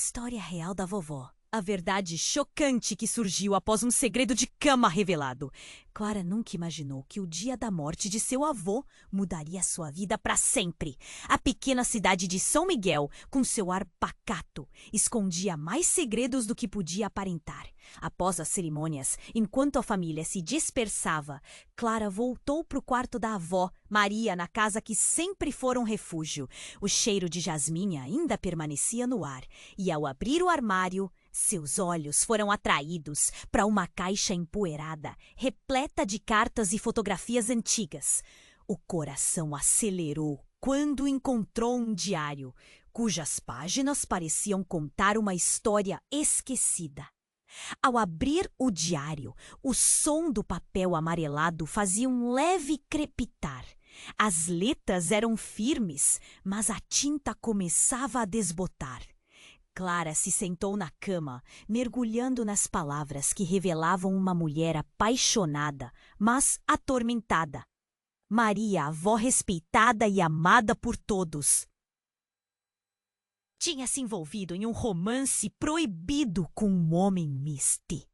História real da vovó. A verdade chocante que surgiu após um segredo de cama revelado. Clara nunca imaginou que o dia da morte de seu avô mudaria sua vida para sempre. A pequena cidade de São Miguel, com seu ar pacato, escondia mais segredos do que podia aparentar. Após as cerimônias, enquanto a família se dispersava, Clara voltou para o quarto da avó, Maria, na casa que sempre fora um refúgio. O cheiro de jasmim ainda permanecia no ar, e ao abrir o armário, seus olhos foram atraídos para uma caixa empoeirada, repleta de cartas e fotografias antigas. O coração acelerou quando encontrou um diário, cujas páginas pareciam contar uma história esquecida. Ao abrir o diário, o som do papel amarelado fazia um leve crepitar. As letras eram firmes, mas a tinta começava a desbotar. Clara se sentou na cama, mergulhando nas palavras que revelavam uma mulher apaixonada, mas atormentada. Maria, avó respeitada e amada por todos, tinha se envolvido em um romance proibido com um homem Misty.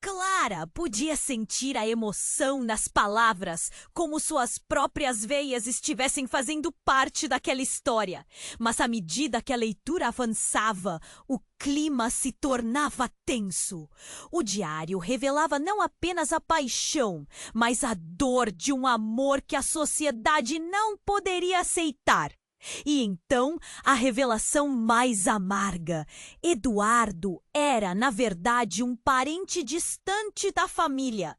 Clara podia sentir a emoção nas palavras, como suas próprias veias estivessem fazendo parte daquela história. Mas à medida que a leitura avançava, o clima se tornava tenso. O diário revelava não apenas a paixão, mas a dor de um amor que a sociedade não poderia aceitar. E então, a revelação mais amarga. Eduardo era, na verdade, um parente distante da família.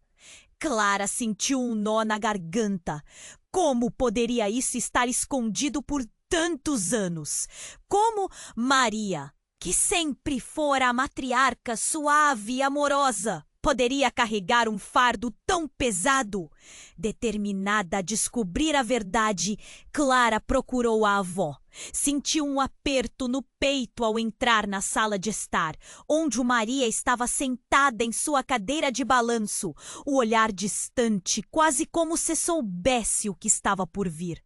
Clara sentiu um nó na garganta. Como poderia isso estar escondido por tantos anos? Como Maria, que sempre fora a matriarca suave e amorosa, poderia carregar um fardo tão pesado? Determinada a descobrir a verdade, Clara procurou a avó. Sentiu um aperto no peito ao entrar na sala de estar, onde Maria estava sentada em sua cadeira de balanço, o olhar distante, quase como se soubesse o que estava por vir.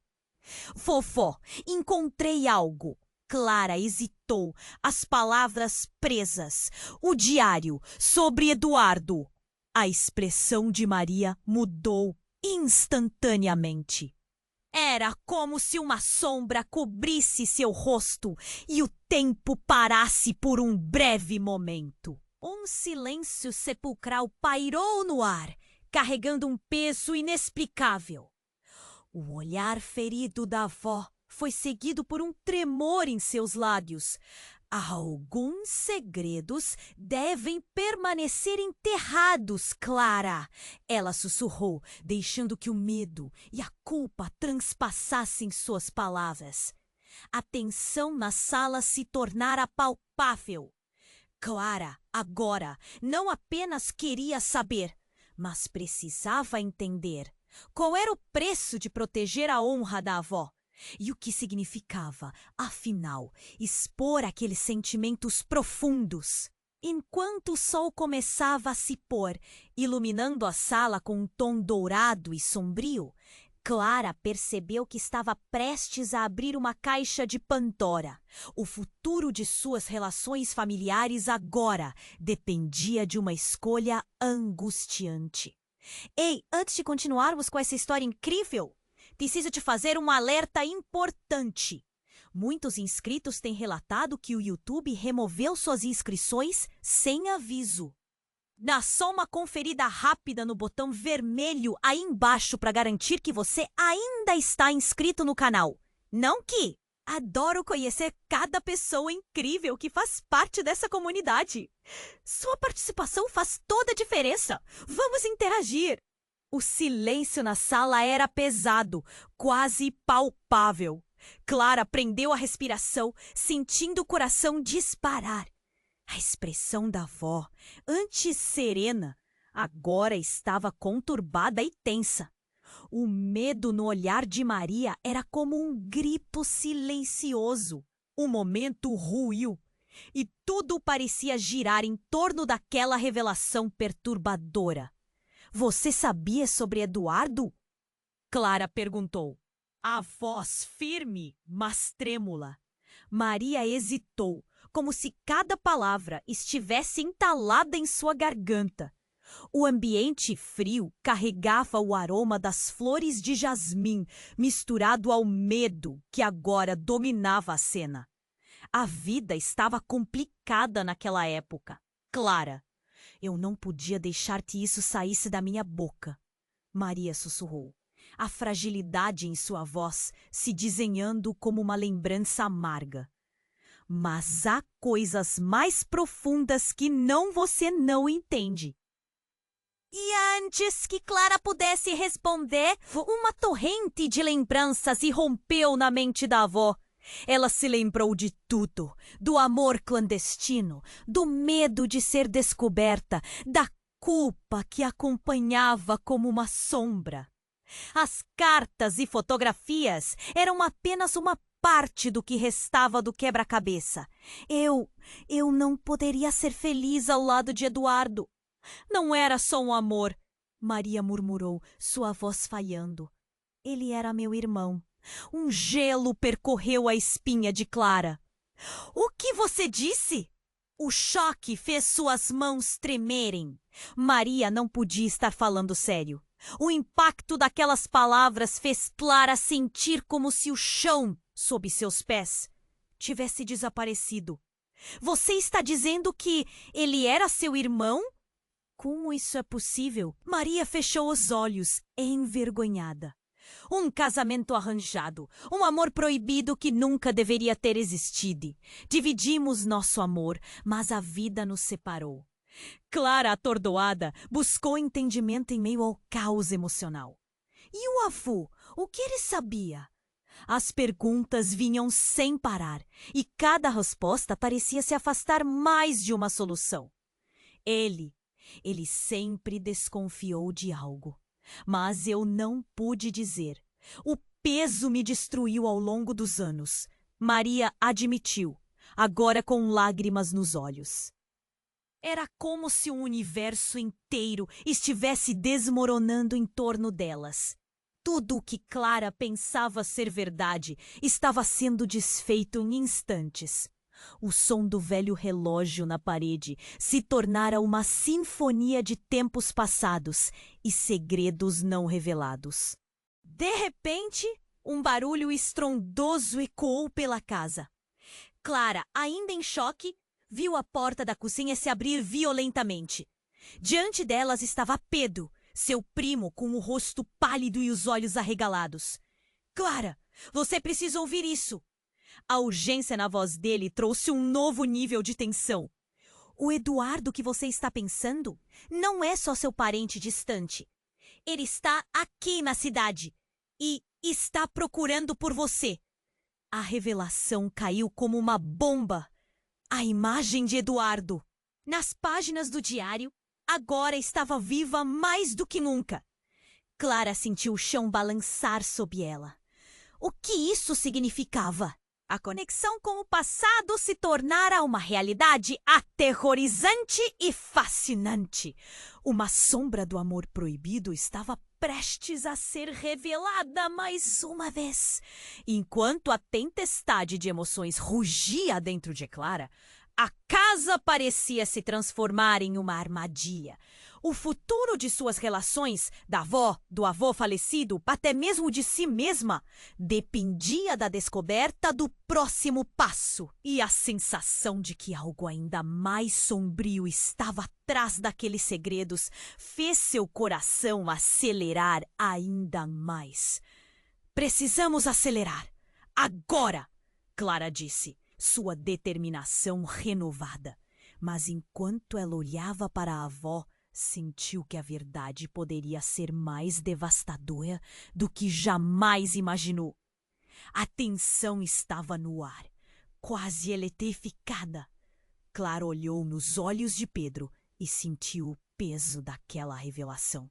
Vovó, encontrei algo. Clara hesitou, as palavras presas. O diário sobre Eduardo. A expressão de Maria mudou instantaneamente. Era como se uma sombra cobrisse seu rosto e o tempo parasse por um breve momento. Um silêncio sepulcral pairou no ar, carregando um peso inexplicável. O olhar ferido da avó foi seguido por um tremor em seus lábios. Alguns segredos devem permanecer enterrados, Clara. Ela sussurrou, deixando que o medo e a culpa transpassassem suas palavras. A tensão na sala se tornara palpável. Clara, agora, não apenas queria saber, mas precisava entender. Qual era o preço de proteger a honra da avó? E o que significava, afinal, expor aqueles sentimentos profundos? Enquanto o sol começava a se pôr, iluminando a sala com um tom dourado e sombrio, Clara percebeu que estava prestes a abrir uma caixa de Pandora. O futuro de suas relações familiares agora dependia de uma escolha angustiante. Ei, antes de continuarmos com essa história incrível, preciso te fazer um alerta importante. Muitos inscritos têm relatado que o YouTube removeu suas inscrições sem aviso. Dá só uma conferida rápida no botão vermelho aí embaixo para garantir que você ainda está inscrito no canal. Não que adoro conhecer cada pessoa incrível que faz parte dessa comunidade. Sua participação faz toda a diferença. Vamos interagir. O silêncio na sala era pesado, quase palpável. Clara prendeu a respiração, sentindo o coração disparar. A expressão da avó, antes serena, agora estava conturbada e tensa. O medo no olhar de Maria era como um grito silencioso. O momento ruiu e tudo parecia girar em torno daquela revelação perturbadora. Você sabia sobre Eduardo? Clara perguntou. A voz firme, mas trêmula. Maria hesitou, como se cada palavra estivesse entalada em sua garganta. O ambiente frio carregava o aroma das flores de jasmim, misturado ao medo que agora dominava a cena. A vida estava complicada naquela época. Clara, eu não podia deixar que isso saísse da minha boca. Maria sussurrou, a fragilidade em sua voz se desenhando como uma lembrança amarga. Mas há coisas mais profundas que você não entende. E antes que Clara pudesse responder, uma torrente de lembranças irrompeu na mente da avó. Ela se lembrou de tudo, do amor clandestino, do medo de ser descoberta, da culpa que acompanhava como uma sombra. As cartas e fotografias eram apenas uma parte do que restava do quebra-cabeça. Eu não poderia ser feliz ao lado de Eduardo. Não era só um amor, Maria murmurou, sua voz falhando. Ele era meu irmão. Um gelo percorreu a espinha de Clara. O que você disse? O choque fez suas mãos tremerem. Maria não podia estar falando sério. O impacto daquelas palavras fez Clara sentir como se o chão, sob seus pés, tivesse desaparecido. Você está dizendo que ele era seu irmão? Como isso é possível? Maria fechou os olhos, envergonhada. Um casamento arranjado, um amor proibido que nunca deveria ter existido. Dividimos nosso amor, mas a vida nos separou. Clara, atordoada, buscou entendimento em meio ao caos emocional. E o avô? O que ele sabia? As perguntas vinham sem parar, e cada resposta parecia se afastar mais de uma solução. Ele sempre desconfiou de algo. Mas eu não pude dizer. O peso me destruiu ao longo dos anos. Maria admitiu, agora com lágrimas nos olhos. Era como se o universo inteiro estivesse desmoronando em torno delas. Tudo o que Clara pensava ser verdade estava sendo desfeito em instantes. O som do velho relógio na parede se tornara uma sinfonia de tempos passados e segredos não revelados. De repente, um barulho estrondoso ecoou pela casa. Clara, ainda em choque, viu a porta da cozinha se abrir violentamente. Diante delas estava Pedro, seu primo, com o rosto pálido e os olhos arregalados. Clara, você precisa ouvir isso! A urgência na voz dele trouxe um novo nível de tensão. O Eduardo que você está pensando não é só seu parente distante. Ele está aqui na cidade e está procurando por você. A revelação caiu como uma bomba. A imagem de Eduardo, nas páginas do diário, agora estava viva mais do que nunca. Clara sentiu o chão balançar sob ela. O que isso significava? A conexão com o passado se tornara uma realidade aterrorizante e fascinante. Uma sombra do amor proibido estava prestes a ser revelada mais uma vez. Enquanto a tempestade de emoções rugia dentro de Clara, a casa parecia se transformar em uma armadilha. O futuro de suas relações, da avó, do avô falecido, até mesmo de si mesma, dependia da descoberta do próximo passo. E a sensação de que algo ainda mais sombrio estava atrás daqueles segredos fez seu coração acelerar ainda mais. Precisamos acelerar. Agora! Clara disse, sua determinação renovada. Mas enquanto ela olhava para a avó, sentiu que a verdade poderia ser mais devastadora do que jamais imaginou. A tensão estava no ar, quase eletrificada. Clara olhou nos olhos de Pedro e sentiu o peso daquela revelação.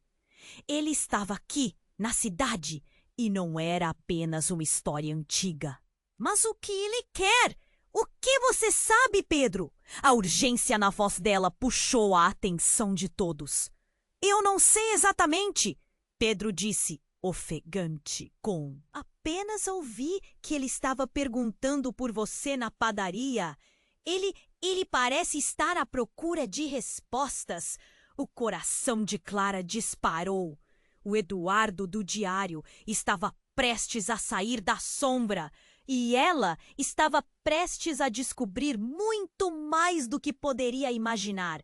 Ele estava aqui, na cidade, e não era apenas uma história antiga. Mas o que ele quer? O que você sabe, Pedro? A urgência na voz dela puxou a atenção de todos. Eu não sei exatamente, Pedro disse, ofegante, com apenas ouvi que ele estava perguntando por você na padaria. Ele parece estar à procura de respostas. O coração de Clara disparou. O Eduardo do diário estava prestes a sair da sombra e ela estava prestes a descobrir muito mais do que poderia imaginar.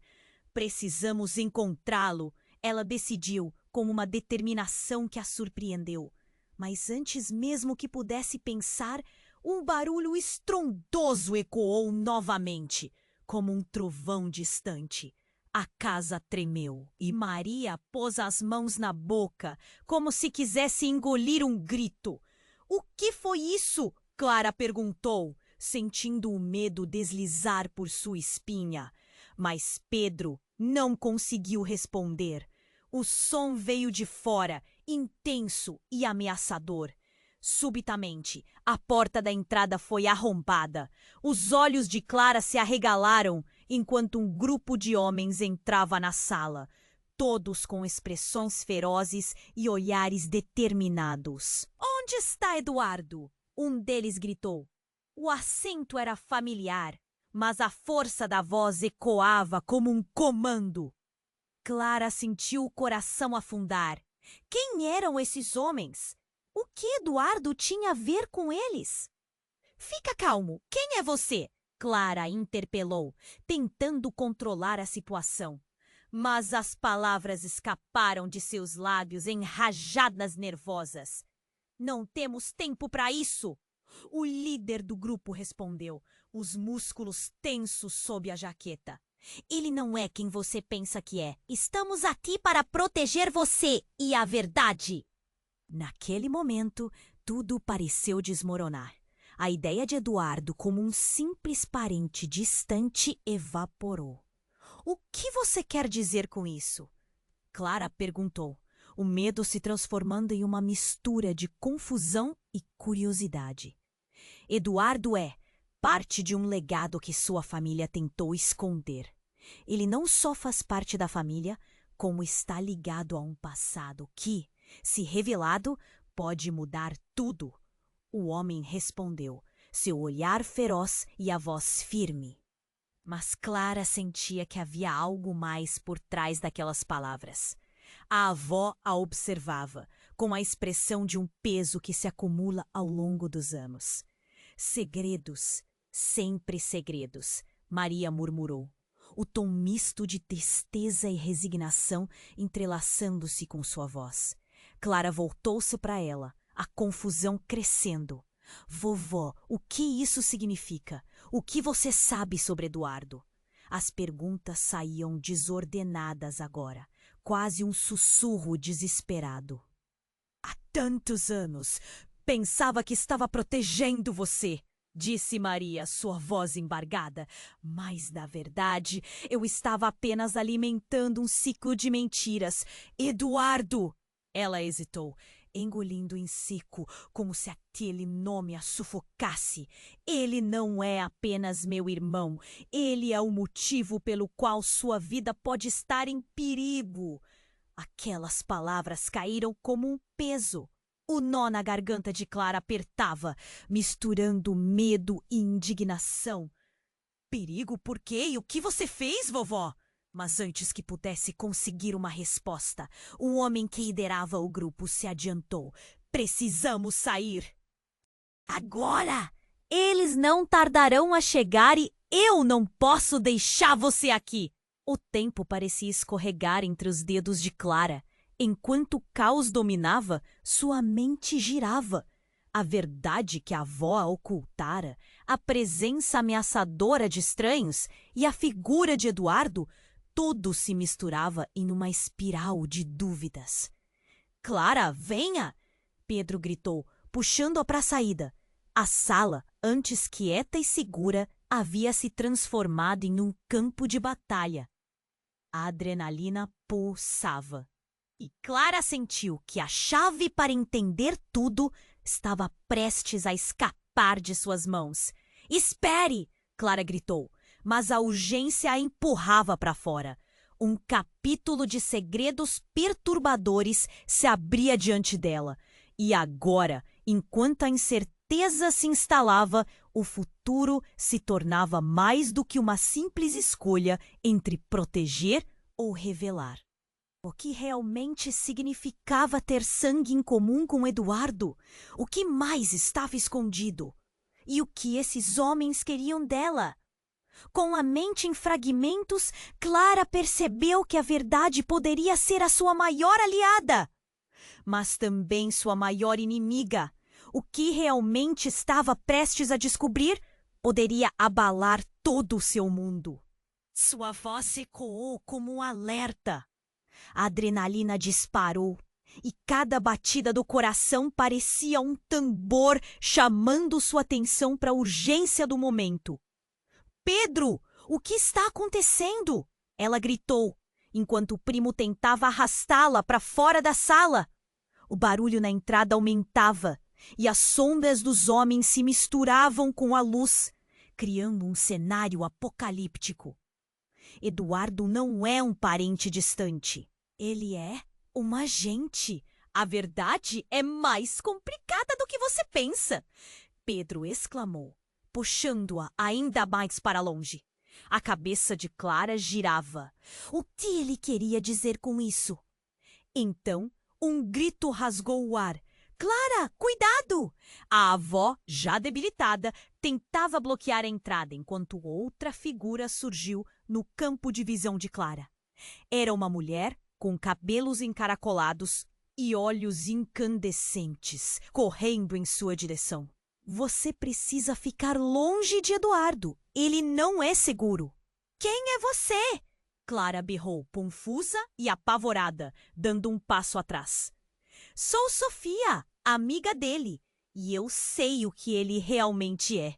Precisamos encontrá-lo, ela decidiu com uma determinação que a surpreendeu. Mas antes mesmo que pudesse pensar, um barulho estrondoso ecoou novamente, como um trovão distante. A casa tremeu e Maria pôs as mãos na boca, como se quisesse engolir um grito. "O que foi isso?" Clara perguntou, sentindo o medo deslizar por sua espinha. Mas Pedro não conseguiu responder. O som veio de fora, intenso e ameaçador. Subitamente, a porta da entrada foi arrombada. Os olhos de Clara se arregalaram enquanto um grupo de homens entrava na sala, todos com expressões ferozes e olhares determinados. "Onde está Eduardo?" um deles gritou. O acento era familiar, mas a força da voz ecoava como um comando. Clara sentiu o coração afundar. Quem eram esses homens? O que Eduardo tinha a ver com eles? "Fica calmo. Quem é você?" Clara interpelou, tentando controlar a situação. Mas as palavras escaparam de seus lábios em rajadas nervosas. "Não temos tempo para isso!" O líder do grupo respondeu, os músculos tensos sob a jaqueta. "Ele não é quem você pensa que é. Estamos aqui para proteger você e a verdade." Naquele momento, tudo pareceu desmoronar. A ideia de Eduardo como um simples parente distante evaporou. "O que você quer dizer com isso?" Clara perguntou, o medo se transformando em uma mistura de confusão e curiosidade. "Eduardo é parte de um legado que sua família tentou esconder. Ele não só faz parte da família, como está ligado a um passado que, se revelado, pode mudar tudo." O homem respondeu, seu olhar feroz e a voz firme. Mas Clara sentia que havia algo mais por trás daquelas palavras. A avó a observava, com a expressão de um peso que se acumula ao longo dos anos. "Segredos, sempre segredos", Maria murmurou, o tom misto de tristeza e resignação entrelaçando-se com sua voz. Clara voltou-se para ela, a confusão crescendo. "Vovó, o que isso significa? O que você sabe sobre Eduardo?" As perguntas saíam desordenadas agora, quase um sussurro desesperado. "Há tantos anos, pensava que estava protegendo você", disse Maria, sua voz embargada. "Mas, na verdade, eu estava apenas alimentando um ciclo de mentiras. Eduardo!" Ela hesitou, engolindo em seco, como se aquele nome a sufocasse. "Ele não é apenas meu irmão. Ele é o motivo pelo qual sua vida pode estar em perigo." Aquelas palavras caíram como um peso. O nó na garganta de Clara apertava, misturando medo e indignação. "Perigo por quê? E o que você fez, vovó?" Mas antes que pudesse conseguir uma resposta, o homem que liderava o grupo se adiantou. "Precisamos sair." "Agora! Eles não tardarão a chegar e eu não posso deixar você aqui." O tempo parecia escorregar entre os dedos de Clara. Enquanto o caos dominava, sua mente girava. A verdade que a avó a ocultara, a presença ameaçadora de estranhos e a figura de Eduardo, tudo se misturava em uma espiral de dúvidas. "Clara, venha!" Pedro gritou, puxando-a para a saída. A sala, antes quieta e segura, havia se transformado em um campo de batalha. A adrenalina pulsava. E Clara sentiu que a chave para entender tudo estava prestes a escapar de suas mãos. "Espere!" Clara gritou, mas a urgência a empurrava para fora. Um capítulo de segredos perturbadores se abria diante dela. E agora Enquanto a incerteza se instalava, o futuro se tornava mais do que uma simples escolha entre proteger ou revelar. O que realmente significava ter sangue em comum com Eduardo? O que mais estava escondido? E o que esses homens queriam dela? Com a mente em fragmentos, Clara percebeu que a verdade poderia ser a sua maior aliada, mas também sua maior inimiga. O que realmente estava prestes a descobrir poderia abalar todo o seu mundo. Sua voz ecoou como um alerta. A adrenalina disparou e cada batida do coração parecia um tambor chamando sua atenção para a urgência do momento. Pedro, o que está acontecendo? Ela gritou, enquanto o primo tentava arrastá-la para fora da sala. O barulho na entrada aumentava e as sombras dos homens se misturavam com a luz, criando um cenário apocalíptico. Eduardo não é um parente distante. Ele é um agente. A verdade é mais complicada do que você pensa, Pedro exclamou, puxando-a ainda mais para longe. A cabeça de Clara girava. O que ele queria dizer com isso? Então, um grito rasgou o ar. Clara, cuidado! A avó, já debilitada, tentava bloquear a entrada enquanto outra figura surgiu no campo de visão de Clara. Era uma mulher com cabelos encaracolados e olhos incandescentes, correndo em sua direção. Você precisa ficar longe de Eduardo. Ele não é seguro. Quem é você? Clara berrou, confusa e apavorada, dando um passo atrás. Sou Sofia, amiga dele, e eu sei o que ele realmente é.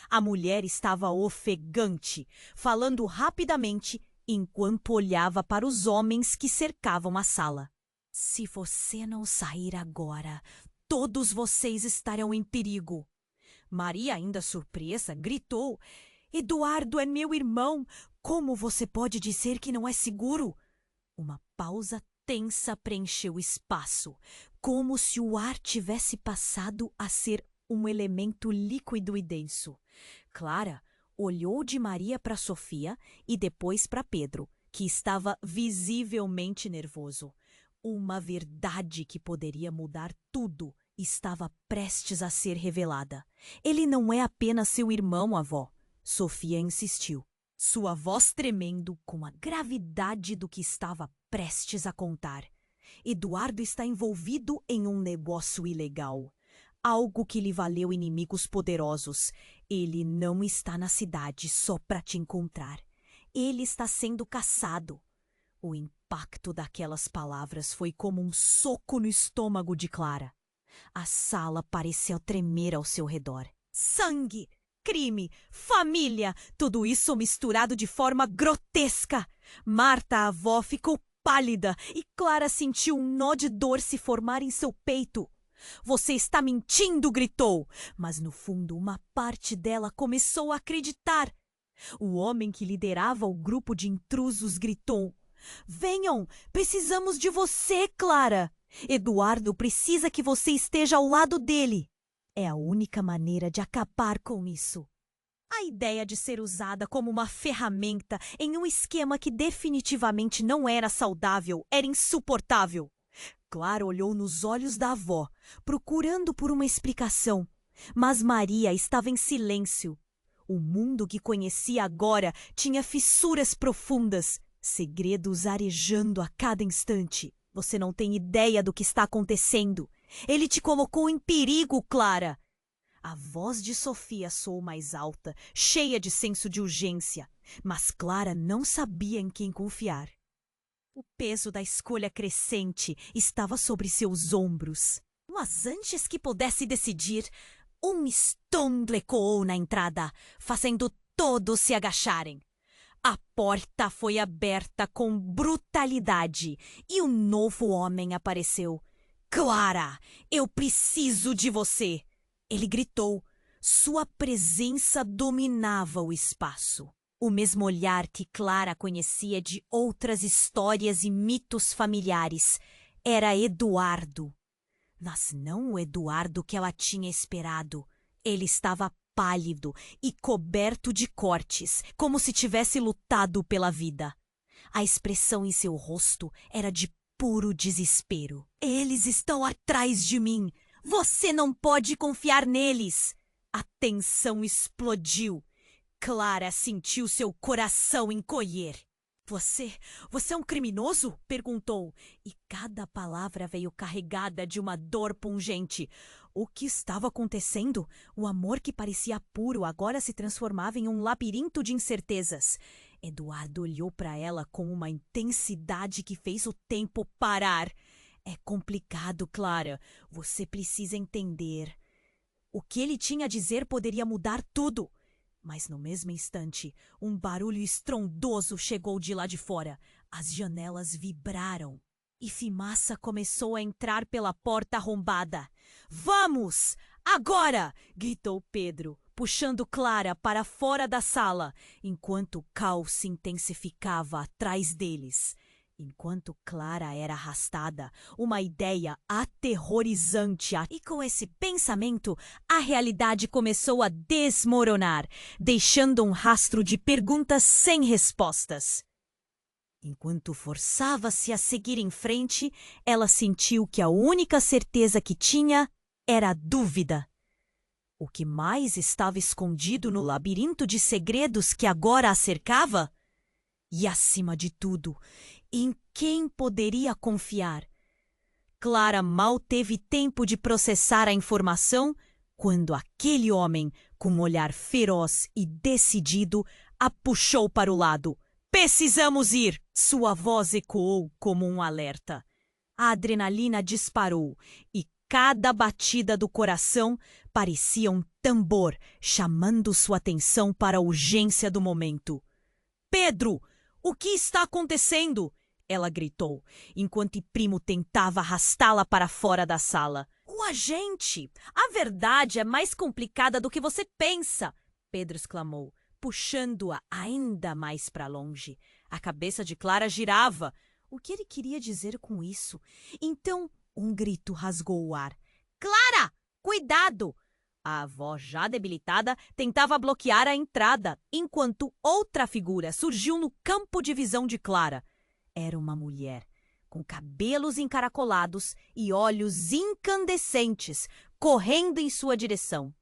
A mulher estava ofegante, falando rapidamente enquanto olhava para os homens que cercavam a sala. Se você não sair agora, todos vocês estarão em perigo. Maria, ainda surpresa, gritou. Eduardo é meu irmão. Como você pode dizer que não é seguro? Uma pausa tensa preencheu o espaço, como se o ar tivesse passado a ser um elemento líquido e denso. Clara olhou de Maria para Sofia e depois para Pedro, que estava visivelmente nervoso. Uma verdade que poderia mudar tudo estava prestes a ser revelada. Ele não é apenas seu irmão, avó, Sofia insistiu, sua voz tremendo com a gravidade do que estava prestes a contar. Eduardo está envolvido em um negócio ilegal. Algo que lhe valeu inimigos poderosos. Ele não está na cidade só para te encontrar. Ele está sendo caçado. O impacto daquelas palavras foi como um soco no estômago de Clara. A sala pareceu tremer ao seu redor. Sangue, crime, família, tudo isso misturado de forma grotesca. Marta, a avó, ficou pálida e Clara sentiu um nó de dor se formar em seu peito. Você está mentindo, gritou, mas no fundo uma parte dela começou a acreditar. O homem que liderava o grupo de intrusos gritou. Venham, precisamos de você, Clara. Eduardo precisa que você esteja ao lado dele. É a única maneira de acabar com isso. A ideia de ser usada como uma ferramenta em um esquema que definitivamente não era saudável era insuportável. Clara olhou nos olhos da avó, procurando por uma explicação, mas Maria estava em silêncio. O mundo que conhecia agora tinha fissuras profundas, segredos arejando a cada instante. Você não tem ideia do que está acontecendo. Ele te colocou em perigo, Clara. A voz de Sofia soou mais alta, cheia de senso de urgência, mas Clara não sabia em quem confiar. O peso da escolha crescente estava sobre seus ombros. Mas antes que pudesse decidir, um estrondo ecoou na entrada, fazendo todos se agacharem. A porta foi aberta com brutalidade e um novo homem apareceu. Clara, eu preciso de você! Ele gritou. Sua presença dominava o espaço. O mesmo olhar que Clara conhecia de outras histórias e mitos familiares. Era Eduardo. Mas não o Eduardo que ela tinha esperado. Ele estava pálido e coberto de cortes, como se tivesse lutado pela vida. A expressão em seu rosto era de puro desespero. Eles estão atrás de mim! Você não pode confiar neles! A tensão explodiu. Clara sentiu seu coração encolher. Você é um criminoso? Perguntou. E cada palavra veio carregada de uma dor pungente. O que estava acontecendo? O amor que parecia puro agora se transformava em um labirinto de incertezas. Eduardo olhou para ela com uma intensidade que fez o tempo parar. É complicado, Clara. Você precisa entender. O que ele tinha a dizer poderia mudar tudo. Mas no mesmo instante, um barulho estrondoso chegou de lá de fora. As janelas vibraram e fumaça começou a entrar pela porta arrombada. Vamos! Agora! Gritou Pedro, puxando Clara para fora da sala, enquanto o caos se intensificava atrás deles. Enquanto Clara era arrastada, uma ideia aterrorizante. E com esse pensamento, a realidade começou a desmoronar, deixando um rastro de perguntas sem respostas. Enquanto forçava-se a seguir em frente, ela sentiu que a única certeza que tinha era a dúvida. O que mais estava escondido no labirinto de segredos que agora a cercava? E, acima de tudo, em quem poderia confiar? Clara mal teve tempo de processar a informação quando aquele homem, com um olhar feroz e decidido, a puxou para o lado. Precisamos ir! Sua voz ecoou como um alerta. A adrenalina disparou e cada batida do coração parecia um tambor chamando sua atenção para a urgência do momento. Pedro! O que está acontecendo? Ela gritou, enquanto Primo tentava arrastá-la para fora da sala. O agente! A verdade é mais complicada do que você pensa! Pedro exclamou, puxando-a ainda mais para longe. A cabeça de Clara girava. O que ele queria dizer com isso? Então, um grito rasgou o ar. Clara! Cuidado! A avó, já debilitada, tentava bloquear a entrada, enquanto outra figura surgiu no campo de visão de Clara. Era uma mulher, com cabelos encaracolados e olhos incandescentes, correndo em sua direção.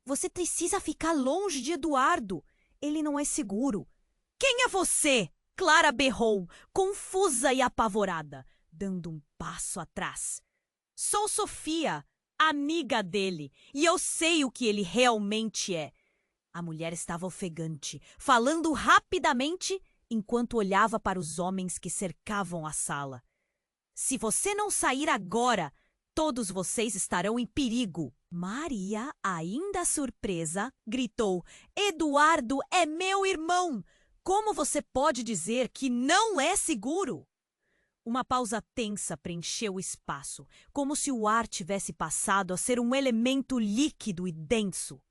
Você precisa ficar longe de Eduardo. Ele não é seguro. Quem é você? Clara berrou, confusa e apavorada, dando um passo atrás. Sou Sofia, amiga dele, e eu sei o que ele realmente é. A mulher estava ofegante, falando rapidamente enquanto olhava para os homens que cercavam a sala. Se você não sair agora, todos vocês estarão em perigo. Maria, ainda surpresa, gritou: Eduardo é meu irmão! Como você pode dizer que não é seguro? Uma pausa tensa preencheu o espaço, como se o ar tivesse passado a ser um elemento líquido e denso.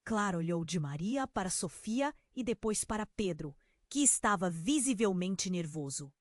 Clara olhou de Maria para Sofia e depois para Pedro, que estava visivelmente nervoso.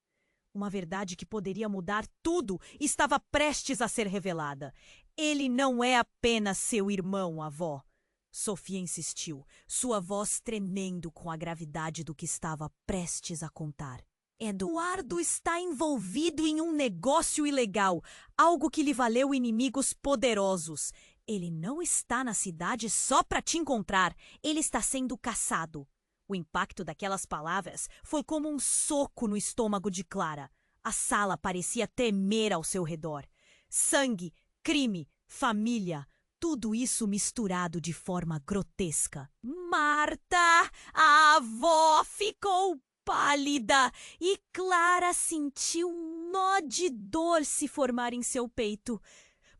Uma verdade que poderia mudar tudo estava prestes a ser revelada. Ele não é apenas seu irmão, avó. Sofia insistiu, sua voz tremendo com a gravidade do que estava prestes a contar. Eduardo está envolvido em um negócio ilegal, algo que lhe valeu inimigos poderosos. Ele não está na cidade só para te encontrar, ele está sendo caçado. O impacto daquelas palavras foi como um soco no estômago de Clara. A sala parecia tremer ao seu redor. Sangue, crime, família, tudo isso misturado de forma grotesca. Marta, a avó ficou pálida e Clara sentiu um nó de dor se formar em seu peito.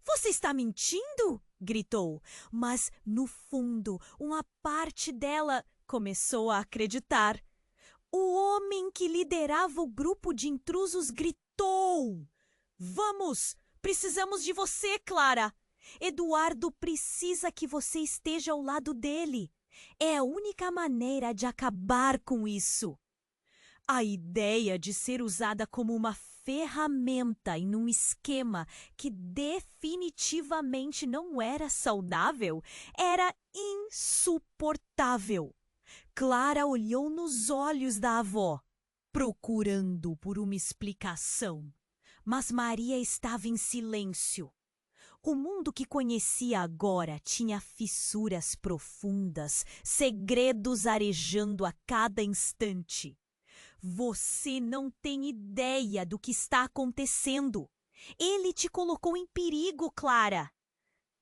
Você está mentindo? Gritou, mas no fundo uma parte dela começou a acreditar. O homem que liderava o grupo de intrusos gritou: Vamos! Precisamos de você, Clara! Eduardo precisa que você esteja ao lado dele. É a única maneira de acabar com isso. A ideia de ser usada como uma ferramenta em um esquema que definitivamente não era saudável, era insuportável. Clara olhou nos olhos da avó, procurando por uma explicação. Mas Maria estava em silêncio. O mundo que conhecia agora tinha fissuras profundas, segredos arejando a cada instante. Você não tem ideia do que está acontecendo. Ele te colocou em perigo, Clara.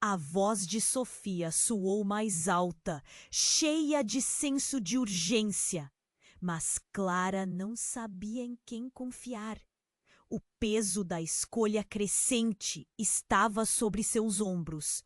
A voz de Sofia soou mais alta, cheia de senso de urgência. Mas Clara não sabia em quem confiar. O peso da escolha crescente estava sobre seus ombros.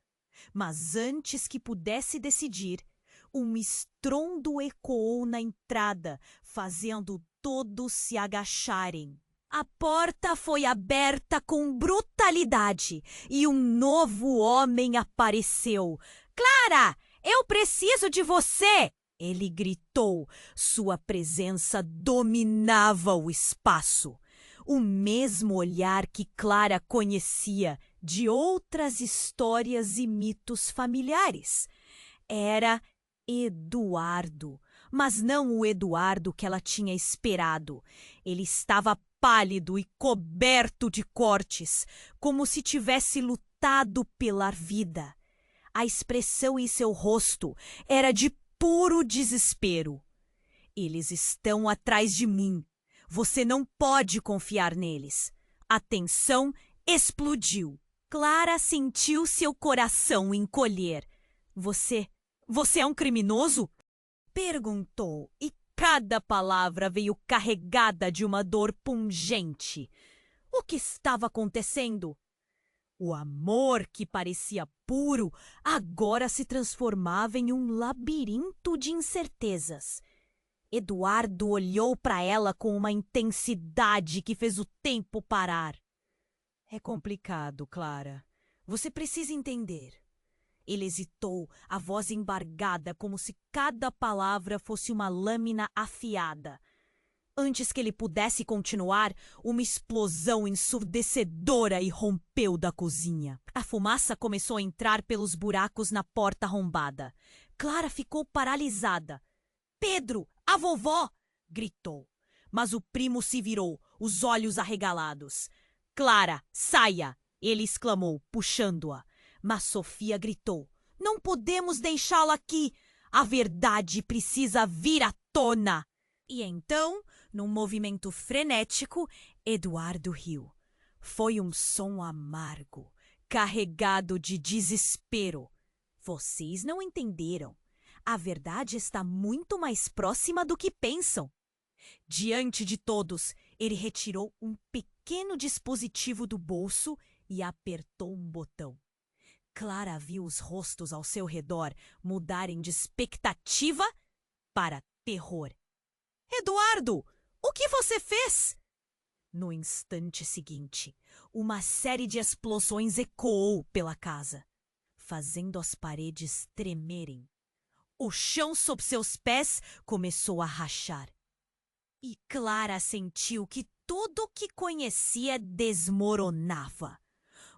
Mas antes que pudesse decidir, um estrondo ecoou na entrada, fazendo todos se agacharem. A porta foi aberta com brutalidade e um novo homem apareceu. Clara, eu preciso de você! Ele gritou. Sua presença dominava o espaço. O mesmo olhar que Clara conhecia de outras histórias e mitos familiares. Era Eduardo, mas não o Eduardo que ela tinha esperado. Ele estava pálido e coberto de cortes, como se tivesse lutado pela vida. A expressão em seu rosto era de puro desespero. Eles estão atrás de mim. Você não pode confiar neles. A tensão explodiu. Clara sentiu seu coração encolher. Você é um criminoso? Perguntou, e cada palavra veio carregada de uma dor pungente. O que estava acontecendo? O amor, que parecia puro, agora se transformava em um labirinto de incertezas. Eduardo olhou para ela com uma intensidade que fez o tempo parar. É complicado, Clara. Você precisa entender. Ele hesitou, a voz embargada, como se cada palavra fosse uma lâmina afiada. Antes que ele pudesse continuar, uma explosão ensurdecedora irrompeu da cozinha. A fumaça começou a entrar pelos buracos na porta arrombada. Clara ficou paralisada. Pedro, a vovó! Gritou. Mas o primo se virou, os olhos arregalados. Clara, saia! Ele exclamou, puxando-a. Mas Sofia gritou. Não podemos deixá-la aqui! A verdade precisa vir à tona! E então, num movimento frenético, Eduardo riu. Foi um som amargo, carregado de desespero. Vocês não entenderam. A verdade está muito mais próxima do que pensam. Diante de todos, ele retirou um pequeno dispositivo do bolso e apertou um botão. Clara viu os rostos ao seu redor mudarem de expectativa para terror. Eduardo, o que você fez? No instante seguinte, uma série de explosões ecoou pela casa, fazendo as paredes tremerem. O chão sob seus pés começou a rachar. E Clara sentiu que tudo o que conhecia desmoronava.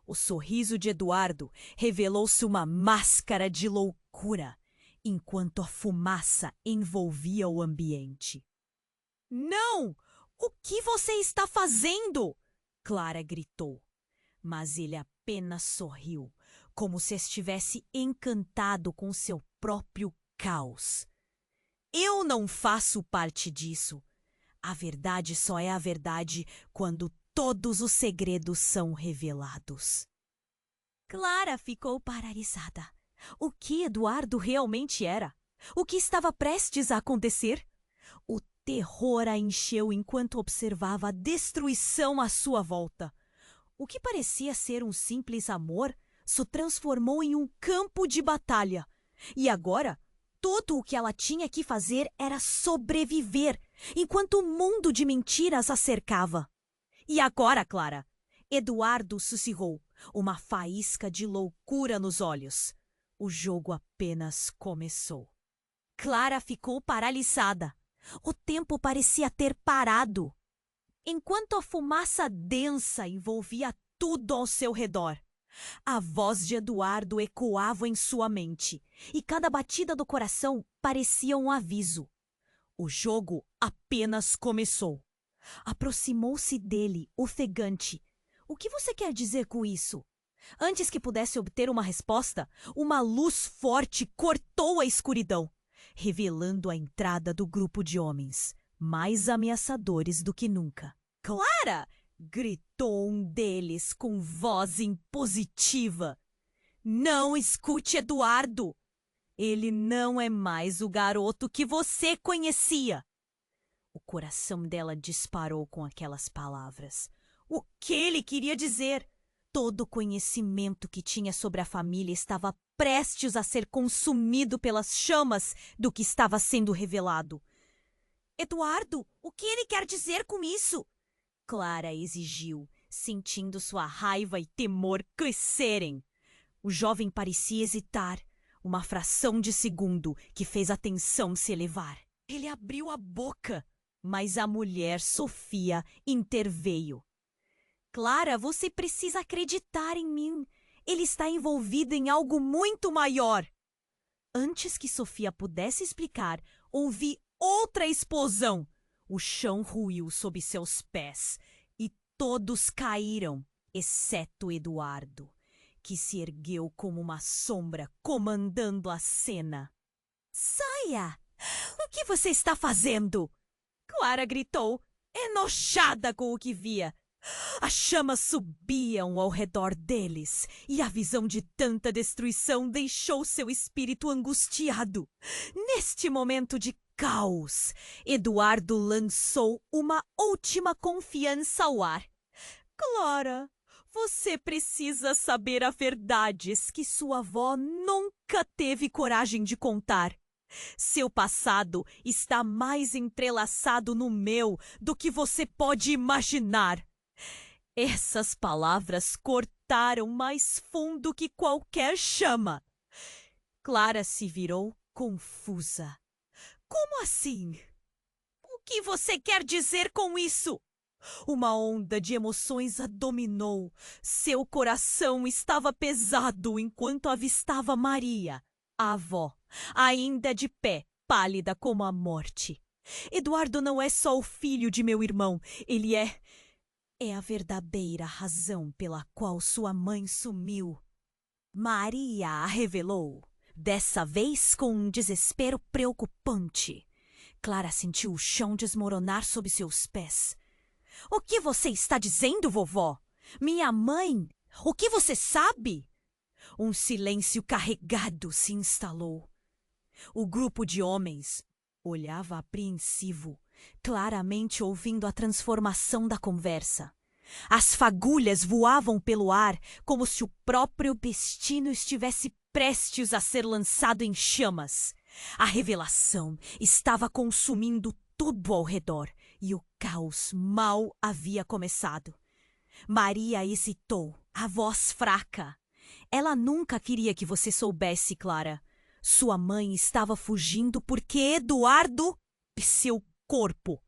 O sorriso de Eduardo revelou-se uma máscara de loucura, enquanto a fumaça envolvia o ambiente. Não! O que você está fazendo? Clara gritou. Mas ele apenas sorriu, como se estivesse encantado com seu próprio caos. Eu não faço parte disso. A verdade só é a verdade quando todos os segredos são revelados. Clara ficou paralisada. O que Eduardo realmente era? O que estava prestes a acontecer? O terror a encheu enquanto observava a destruição à sua volta. O que parecia ser um simples amor se transformou em um campo de batalha. E agora, tudo o que ela tinha que fazer era sobreviver, enquanto o mundo de mentiras a cercava. E agora, Clara? Eduardo sussurrou, uma faísca de loucura nos olhos. O jogo apenas começou. Clara ficou paralisada. O tempo parecia ter parado. enquanto a fumaça densa envolvia tudo ao seu redor. A voz de Eduardo ecoava em sua mente, e cada batida do coração parecia um aviso. O jogo apenas começou. Aproximou-se dele, ofegante. O que você quer dizer com isso? Antes que pudesse obter uma resposta, uma luz forte cortou a escuridão, revelando a entrada do grupo de homens, mais ameaçadores do que nunca. Clara! Gritou um deles com voz impositiva. Não escute Eduardo! Ele não é mais o garoto que você conhecia. O coração dela disparou com aquelas palavras. O que ele queria dizer? Todo o conhecimento que tinha sobre a família estava prestes a ser consumido pelas chamas do que estava sendo revelado. Eduardo, o que ele quer dizer com isso? Clara exigiu, sentindo sua raiva e temor crescerem. O jovem parecia hesitar, uma fração de segundo que fez a tensão se elevar. Ele abriu a boca, mas a mulher Sofia interveio. Clara, você precisa acreditar em mim. Ele está envolvido em algo muito maior. Antes que Sofia pudesse explicar, ouvi outra explosão. O chão ruiu sob seus pés e todos caíram, exceto Eduardo, que se ergueu como uma sombra comandando a cena. Saia! O que você está fazendo? Clara gritou, enochada com o que via. As chamas subiam ao redor deles e a visão de tanta destruição deixou seu espírito angustiado. Neste momento de caos, Eduardo lançou uma última confiança ao ar. Clara, você precisa saber a verdades que sua avó nunca teve coragem de contar. Seu passado está mais entrelaçado no meu do que você pode imaginar. Essas palavras cortaram mais fundo que qualquer chama. Clara se virou confusa. Como assim? O que você quer dizer com isso? Uma onda de emoções a dominou. Seu coração estava pesado enquanto avistava Maria, a avó, ainda de pé, pálida como a morte. Eduardo não é só o filho de meu irmão, ele é a verdadeira razão pela qual sua mãe sumiu. Maria a revelou, dessa vez com um desespero preocupante. Clara sentiu o chão desmoronar sob seus pés. O que você está dizendo, vovó? Minha mãe? O que você sabe? Um silêncio carregado se instalou. O grupo de homens olhava apreensivo, claramente ouvindo a transformação da conversa. As fagulhas voavam pelo ar como se o próprio destino estivesse prestes a ser lançado em chamas. A revelação estava consumindo tudo ao redor e o caos mal havia começado. Maria hesitou, a voz fraca. Ela nunca queria que você soubesse, Clara. Sua mãe estava fugindo porque Eduardo, seu corpo.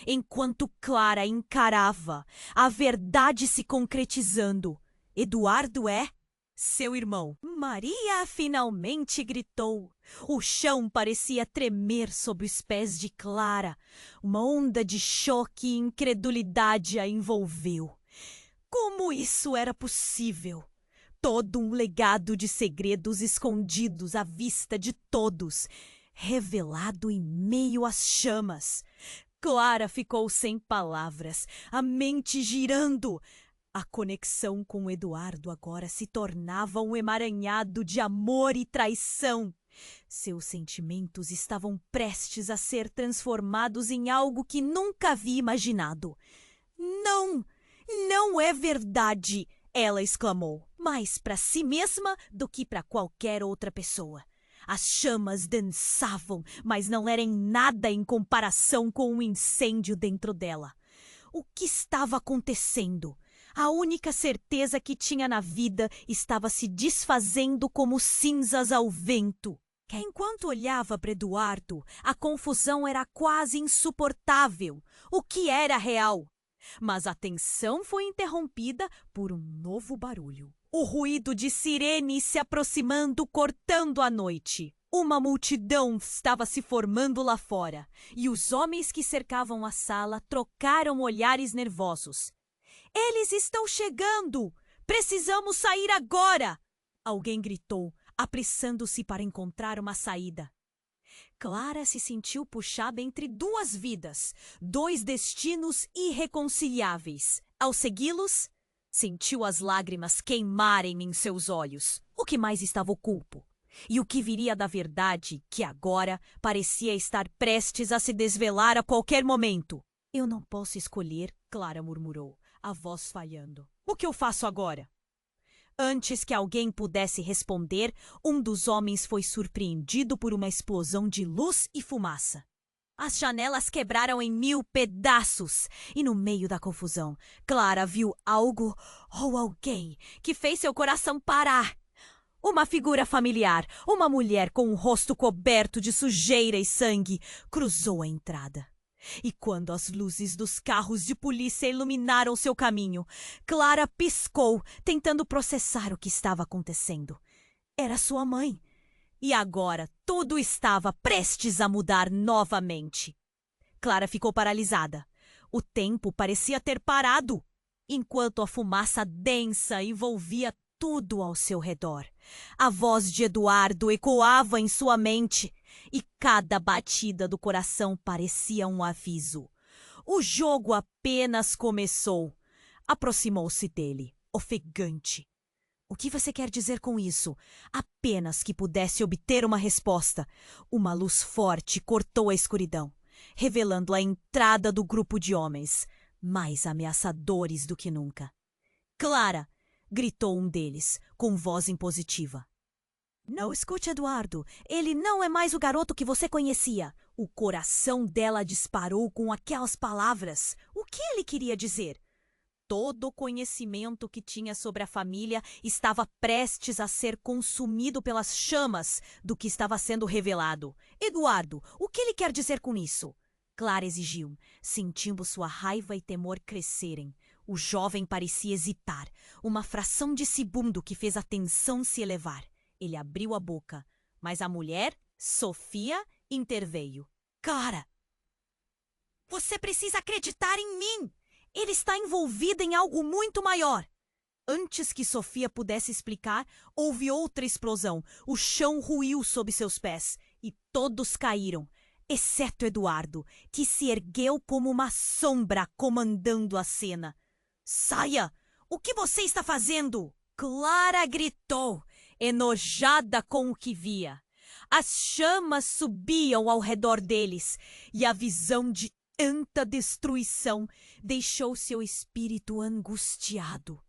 Enquanto Clara encarava, a verdade se concretizando. Eduardo é seu irmão. Maria finalmente gritou. O chão parecia tremer sob os pés de Clara. Uma onda de choque e incredulidade a envolveu. Como isso era possível? Todo um legado de segredos escondidos à vista de todos, revelado em meio às chamas. Clara ficou sem palavras, a mente girando. A conexão com Eduardo agora se tornava um emaranhado de amor e traição. Seus sentimentos estavam prestes a ser transformados em algo que nunca havia imaginado. Não, não é verdade! Ela exclamou, mais para si mesma do que para qualquer outra pessoa. As chamas dançavam, mas não eram nada em comparação com o incêndio dentro dela. O que estava acontecendo? A única certeza que tinha na vida estava se desfazendo como cinzas ao vento. Enquanto olhava para Eduardo, a confusão era quase insuportável. O que era real? Mas a tensão foi interrompida por um novo barulho. O ruído de sirenes se aproximando, cortando a noite. Uma multidão estava se formando lá fora, e os homens que cercavam a sala trocaram olhares nervosos. Eles estão chegando! Precisamos sair agora! Alguém gritou, apressando-se para encontrar uma saída. Clara se sentiu puxada entre duas vidas, dois destinos irreconciliáveis. Ao segui-los, sentiu as lágrimas queimarem em seus olhos. O que mais estava oculto? E o que viria da verdade, que agora parecia estar prestes a se desvelar a qualquer momento? Eu não posso escolher, Clara murmurou, a voz falhando. O que eu faço agora? Antes que alguém pudesse responder, um dos homens foi surpreendido por uma explosão de luz e fumaça. As janelas quebraram em 1000 pedaços e no meio da confusão, Clara viu algo ou alguém que fez seu coração parar. Uma figura familiar, uma mulher com o rosto coberto de sujeira e sangue, cruzou a entrada. E quando as luzes dos carros de polícia iluminaram seu caminho, Clara piscou, tentando processar o que estava acontecendo. Era sua mãe. E agora tudo estava prestes a mudar novamente. Clara ficou paralisada. O tempo parecia ter parado, enquanto a fumaça densa envolvia tudo ao seu redor. A voz de Eduardo ecoava em sua mente e cada batida do coração parecia um aviso. O jogo apenas começou. Aproximou-se dele, ofegante. O que você quer dizer com isso? Apenas que pudesse obter uma resposta. Uma luz forte cortou a escuridão, revelando a entrada do grupo de homens, mais ameaçadores do que nunca. Clara! Gritou um deles, com voz impositiva. Não escute Eduardo. Ele não é mais o garoto que você conhecia. O coração dela disparou com aquelas palavras. O que ele queria dizer? Todo o conhecimento que tinha sobre a família estava prestes a ser consumido pelas chamas do que estava sendo revelado. Eduardo, o que ele quer dizer com isso? Clara exigiu, sentindo sua raiva e temor crescerem. O jovem parecia hesitar, uma fração de segundo que fez a tensão se elevar. Ele abriu a boca, mas a mulher, Sofia, interveio. Clara, você precisa acreditar em mim! Ele está envolvido em algo muito maior. Antes que Sofia pudesse explicar, houve outra explosão. O chão ruiu sob seus pés e todos caíram, exceto Eduardo, que se ergueu como uma sombra comandando a cena. Saia! O que você está fazendo? Clara gritou, enojada com o que via. As chamas subiam ao redor deles e a visão de tanta destruição deixou seu espírito angustiado.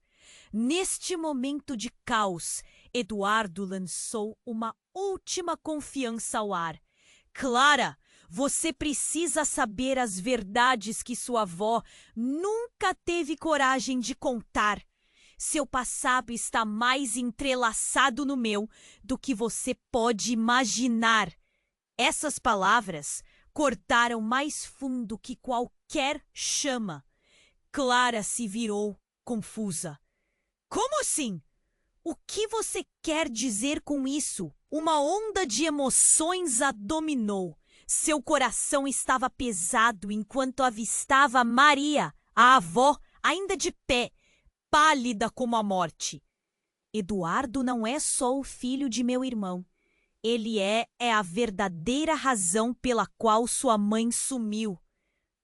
Neste momento de caos, Eduardo lançou uma última confiança ao ar. Clara, você precisa saber as verdades que sua avó nunca teve coragem de contar. Seu passado está mais entrelaçado no meu do que você pode imaginar. Essas palavras cortaram mais fundo que qualquer chama. Clara se virou, confusa. Como assim? O que você quer dizer com isso? Uma onda de emoções a dominou. Seu coração estava pesado enquanto avistava Maria, a avó, ainda de pé, pálida como a morte. Eduardo não é só o filho de meu irmão. Ele é a verdadeira razão pela qual sua mãe sumiu.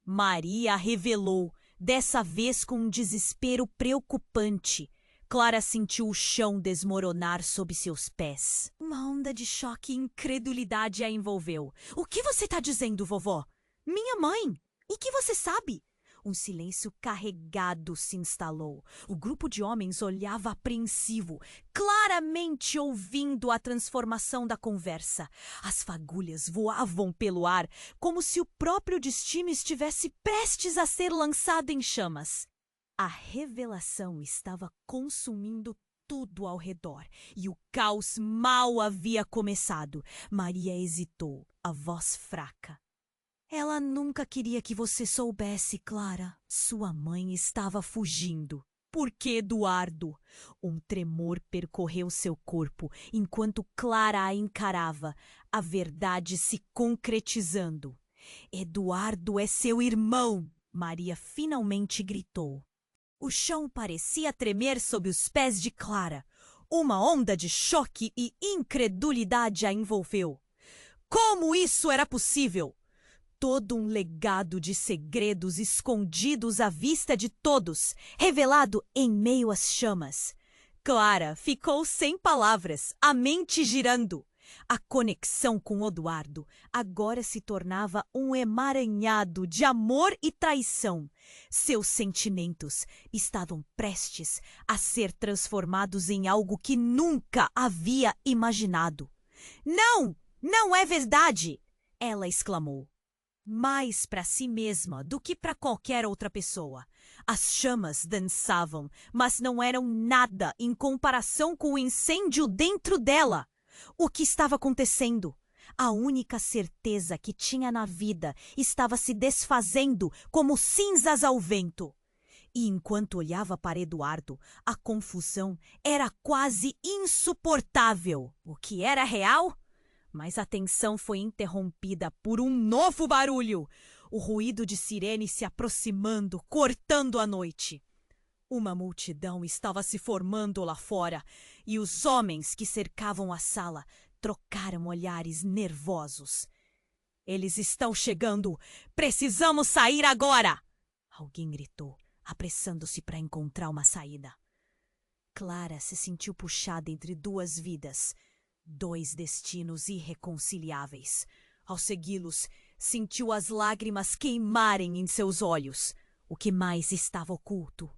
Maria revelou, dessa vez com um desespero preocupante. Clara sentiu o chão desmoronar sob seus pés. Uma onda de choque e incredulidade a envolveu. O que você está dizendo, vovó? Minha mãe! E que você sabe? Um silêncio carregado se instalou. O grupo de homens olhava apreensivo, claramente ouvindo a transformação da conversa. As fagulhas voavam pelo ar, como se o próprio destino estivesse prestes a ser lançado em chamas. A revelação estava consumindo tudo ao redor, e o caos mal havia começado. Maria hesitou, a voz fraca. Ela nunca queria que você soubesse, Clara. Sua mãe estava fugindo. Por que, Eduardo? Um tremor percorreu seu corpo enquanto Clara a encarava, a verdade se concretizando. Eduardo é seu irmão! Maria finalmente gritou. O chão parecia tremer sob os pés de Clara. Uma onda de choque e incredulidade a envolveu. Como isso era possível? Todo um legado de segredos escondidos à vista de todos, revelado em meio às chamas. Clara ficou sem palavras, a mente girando. A conexão com Eduardo agora se tornava um emaranhado de amor e traição. Seus sentimentos estavam prestes a ser transformados em algo que nunca havia imaginado. Não! Não é verdade! Ela exclamou. Mais para si mesma do que para qualquer outra pessoa. As chamas dançavam, mas não eram nada em comparação com o incêndio dentro dela. O que estava acontecendo? A única certeza que tinha na vida estava se desfazendo como cinzas ao vento. E enquanto olhava para Eduardo, a confusão era quase insuportável. O que era real? Mas a tensão foi interrompida por um novo barulho. O ruído de sirene se aproximando, cortando a noite. Uma multidão estava se formando lá fora, e os homens que cercavam a sala trocaram olhares nervosos. Eles estão chegando! Precisamos sair agora! Alguém gritou, apressando-se para encontrar uma saída. Clara se sentiu puxada entre duas vidas. Dois destinos irreconciliáveis. Ao segui-los, sentiu as lágrimas queimarem em seus olhos. O que mais estava oculto?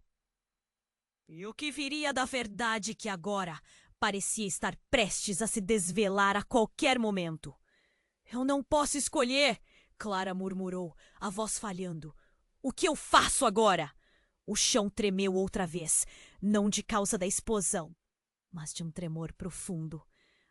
E o que viria da verdade que agora parecia estar prestes a se desvelar a qualquer momento? Eu não posso escolher, Clara murmurou, a voz falhando. O que eu faço agora? O chão tremeu outra vez, não de causa da explosão, mas de um tremor profundo.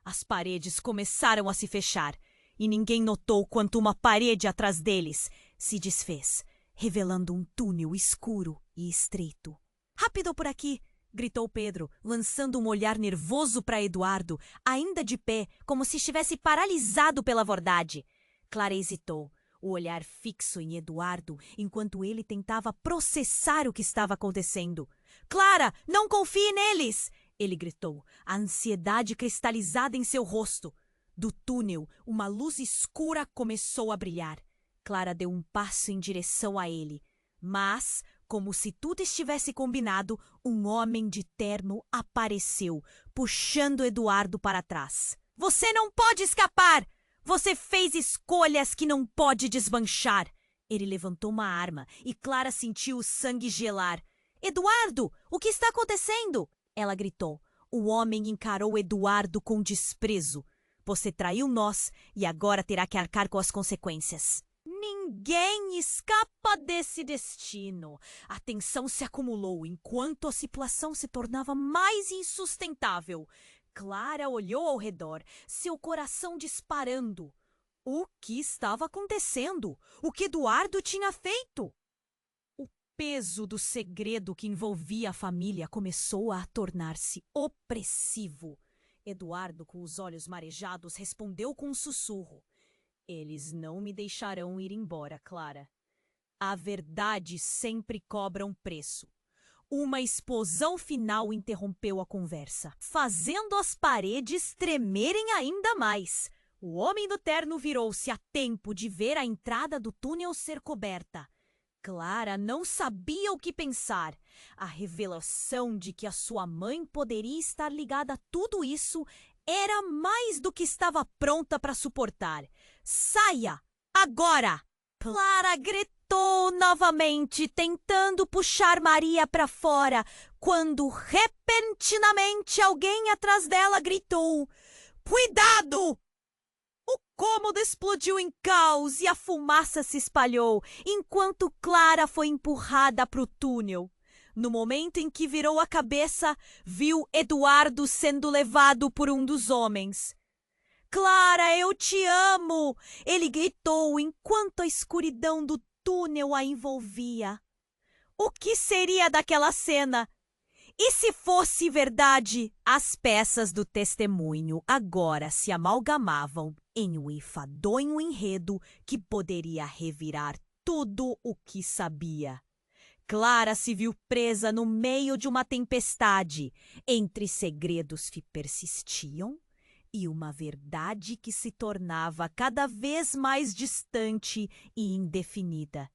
As paredes começaram a se fechar, e ninguém notou quanto uma parede atrás deles se desfez, revelando um túnel escuro e estreito. Rápido por aqui! Gritou Pedro, lançando um olhar nervoso para Eduardo, ainda de pé, como se estivesse paralisado pela verdade. Clara hesitou, o olhar fixo em Eduardo, enquanto ele tentava processar o que estava acontecendo. Clara, não confie neles! Ele gritou, a ansiedade cristalizada em seu rosto. Do túnel, uma luz escura começou a brilhar. Clara deu um passo em direção a ele, mas, como se tudo estivesse combinado, um homem de terno apareceu, puxando Eduardo para trás. Você não pode escapar! Você fez escolhas que não pode desmanchar! Ele levantou uma arma e Clara sentiu o sangue gelar. Eduardo, o que está acontecendo? Ela gritou. O homem encarou Eduardo com desprezo. Você traiu nós e agora terá que arcar com as consequências. Ninguém escapa desse destino. A tensão se acumulou enquanto a situação se tornava mais insustentável. Clara olhou ao redor, seu coração disparando. O que estava acontecendo? O que Eduardo tinha feito? O peso do segredo que envolvia a família começou a tornar-se opressivo. Eduardo, com os olhos marejados, respondeu com um sussurro. Eles não me deixarão ir embora, Clara. A verdade sempre cobra um preço. Uma explosão final interrompeu a conversa, fazendo as paredes tremerem ainda mais. O homem do terno virou-se a tempo de ver a entrada do túnel ser coberta. Clara não sabia o que pensar. A revelação de que a sua mãe poderia estar ligada a tudo isso era mais do que estava pronta para suportar. Saia! Agora! Clara gritou novamente, tentando puxar Maria para fora, quando repentinamente alguém atrás dela gritou: Cuidado! O cômodo explodiu em caos e a fumaça se espalhou, enquanto Clara foi empurrada para o túnel. No momento em que virou a cabeça, viu Eduardo sendo levado por um dos homens. Clara, eu te amo! Ele gritou enquanto a escuridão do túnel a envolvia. O que seria daquela cena? E se fosse verdade? As peças do testemunho agora se amalgamavam em um enfadonho enredo que poderia revirar tudo o que sabia. Clara se viu presa no meio de uma tempestade, entre segredos que persistiam e uma verdade que se tornava cada vez mais distante e indefinida.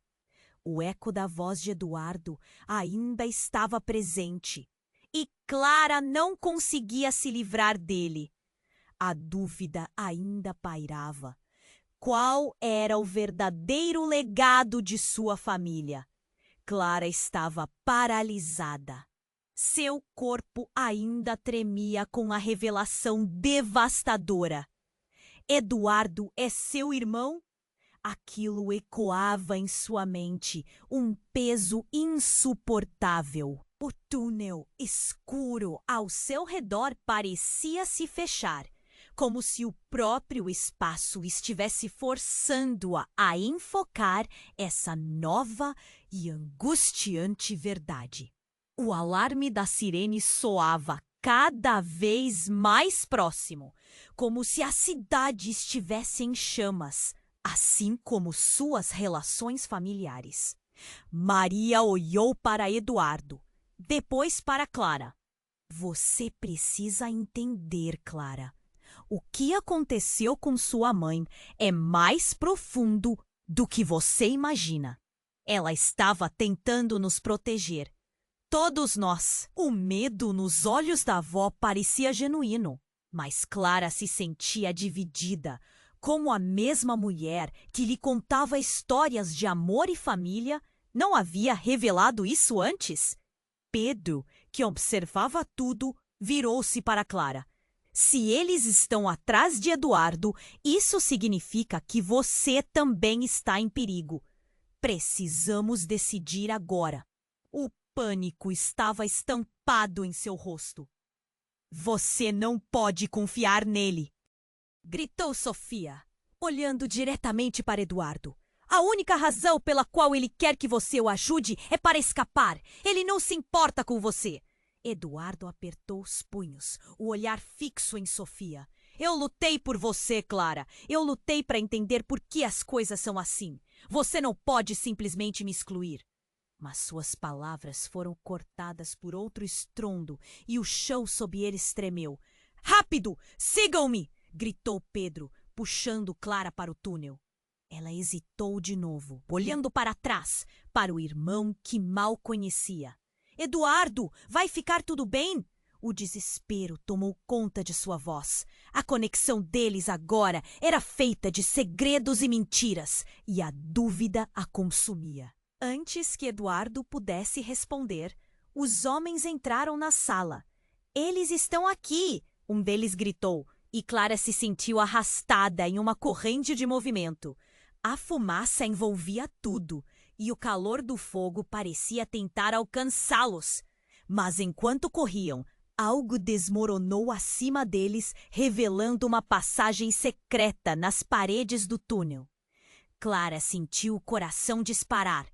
O eco da voz de Eduardo ainda estava presente, e Clara não conseguia se livrar dele. A dúvida ainda pairava. Qual era o verdadeiro legado de sua família? Clara estava paralisada. Seu corpo ainda tremia com a revelação devastadora. Eduardo é seu irmão? Aquilo ecoava em sua mente, um peso insuportável. O túnel escuro ao seu redor parecia se fechar, como se o próprio espaço estivesse forçando-a a enfocar essa nova e angustiante verdade. O alarme da sirene soava cada vez mais próximo, como se a cidade estivesse em chamas, assim como suas relações familiares. Maria olhou para Eduardo, depois para Clara. Você precisa entender, Clara. O que aconteceu com sua mãe é mais profundo do que você imagina. Ela estava tentando nos proteger. Todos nós. O medo nos olhos da avó parecia genuíno, mas Clara se sentia dividida, como a mesma mulher que lhe contava histórias de amor e família não havia revelado isso antes. Pedro, que observava tudo, virou-se para Clara. Se eles estão atrás de Eduardo, isso significa que você também está em perigo. Precisamos decidir agora. O pânico estava estampado em seu rosto. Você não pode confiar nele, gritou Sofia, olhando diretamente para Eduardo. A única razão pela qual ele quer que você o ajude é para escapar. Ele não se importa com você. Eduardo apertou os punhos, o olhar fixo em Sofia. Eu lutei por você, Clara. Eu lutei para entender por que as coisas são assim. Você não pode simplesmente me excluir. Mas suas palavras foram cortadas por outro estrondo e o chão sob eles tremeu. Rápido! Sigam-me! Gritou Pedro, puxando Clara para o túnel. Ela hesitou de novo, olhando para trás, para o irmão que mal conhecia. Eduardo, vai ficar tudo bem? O desespero tomou conta de sua voz. A conexão deles agora era feita de segredos e mentiras, e a dúvida a consumia. Antes que Eduardo pudesse responder, os homens entraram na sala. Eles estão aqui! Um deles gritou, e Clara se sentiu arrastada em uma corrente de movimento. A fumaça envolvia tudo, e o calor do fogo parecia tentar alcançá-los. Mas enquanto corriam, algo desmoronou acima deles, revelando uma passagem secreta nas paredes do túnel. Clara sentiu o coração disparar.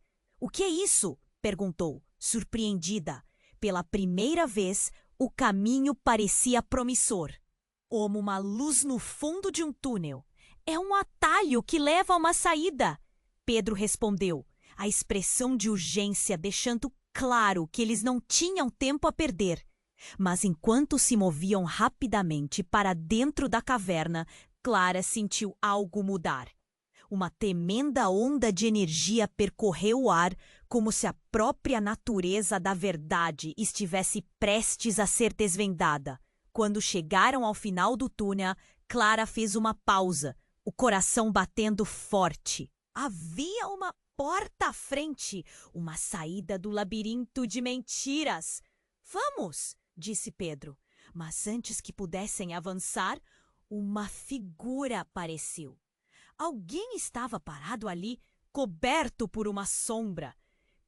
O que é isso? Perguntou, surpreendida. Pela primeira vez, o caminho parecia promissor. Como uma luz no fundo de um túnel. É um atalho que leva a uma saída. Pedro respondeu, a expressão de urgência deixando claro que eles não tinham tempo a perder. Mas enquanto se moviam rapidamente para dentro da caverna, Clara sentiu algo mudar. Uma tremenda onda de energia percorreu o ar, como se a própria natureza da verdade estivesse prestes a ser desvendada. Quando chegaram ao final do túnel, Clara fez uma pausa, o coração batendo forte. Havia uma porta à frente, uma saída do labirinto de mentiras. Vamos, disse Pedro. Mas antes que pudessem avançar, uma figura apareceu. Alguém estava parado ali, coberto por uma sombra.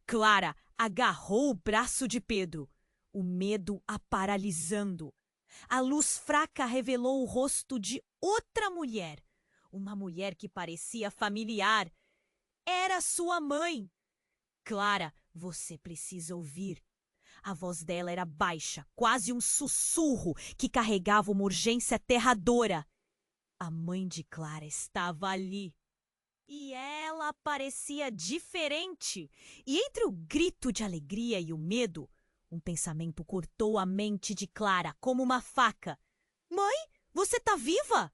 Clara agarrou o braço de Pedro, o medo a paralisando. A luz fraca revelou o rosto de outra mulher. Uma mulher que parecia familiar. Era sua mãe. Clara, você precisa ouvir. A voz dela era baixa, quase um sussurro que carregava uma urgência aterradora. A mãe de Clara estava ali. E ela parecia diferente. E entre o grito de alegria e o medo, um pensamento cortou a mente de Clara como uma faca. Mãe, você tá viva?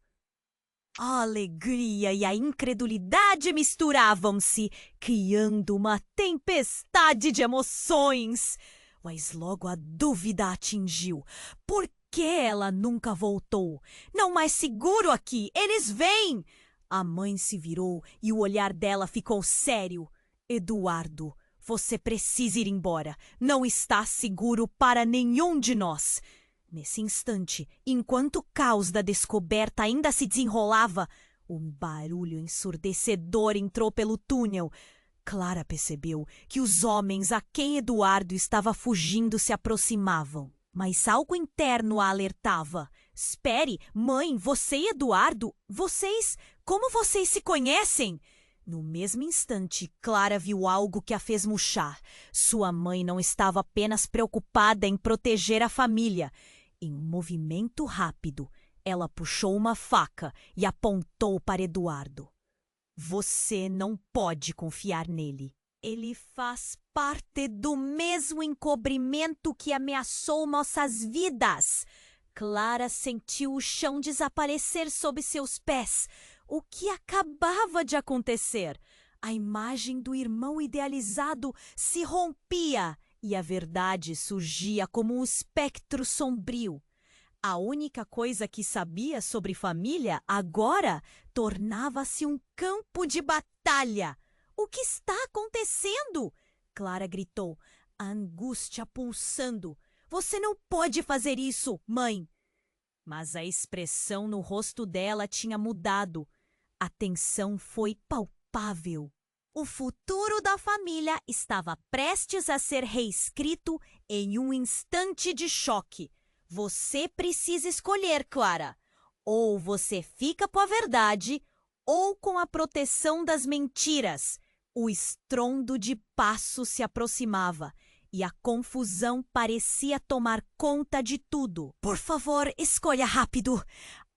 A alegria e a incredulidade misturavam-se, criando uma tempestade de emoções. Mas logo a dúvida a atingiu. Por que ela nunca voltou? Não mais seguro aqui! Eles vêm! A mãe se virou e o olhar dela ficou sério. Eduardo, você precisa ir embora. Não está seguro para nenhum de nós. Nesse instante, enquanto o caos da descoberta ainda se desenrolava, um barulho ensurdecedor entrou pelo túnel. Clara percebeu que os homens a quem Eduardo estava fugindo se aproximavam. Mas algo interno a alertava. Espere, mãe, você e Eduardo, como vocês se conhecem? No mesmo instante, Clara viu algo que a fez murchar. Sua mãe não estava apenas preocupada em proteger a família. Em um movimento rápido, ela puxou uma faca e apontou para Eduardo. Você não pode confiar nele. Ele faz parte do mesmo encobrimento que ameaçou nossas vidas. Clara sentiu o chão desaparecer sob seus pés. O que acabava de acontecer? A imagem do irmão idealizado se rompia e a verdade surgia como um espectro sombrio. A única coisa que sabia sobre família agora tornava-se um campo de batalha. O que está acontecendo? Clara gritou, a angústia pulsando. Você não pode fazer isso, mãe. Mas a expressão no rosto dela tinha mudado. A tensão foi palpável. O futuro da família estava prestes a ser reescrito em um instante de choque. Você precisa escolher, Clara. Ou você fica com a verdade, ou com a proteção das mentiras. O estrondo de passos se aproximava e a confusão parecia tomar conta de tudo. Por favor, escolha rápido.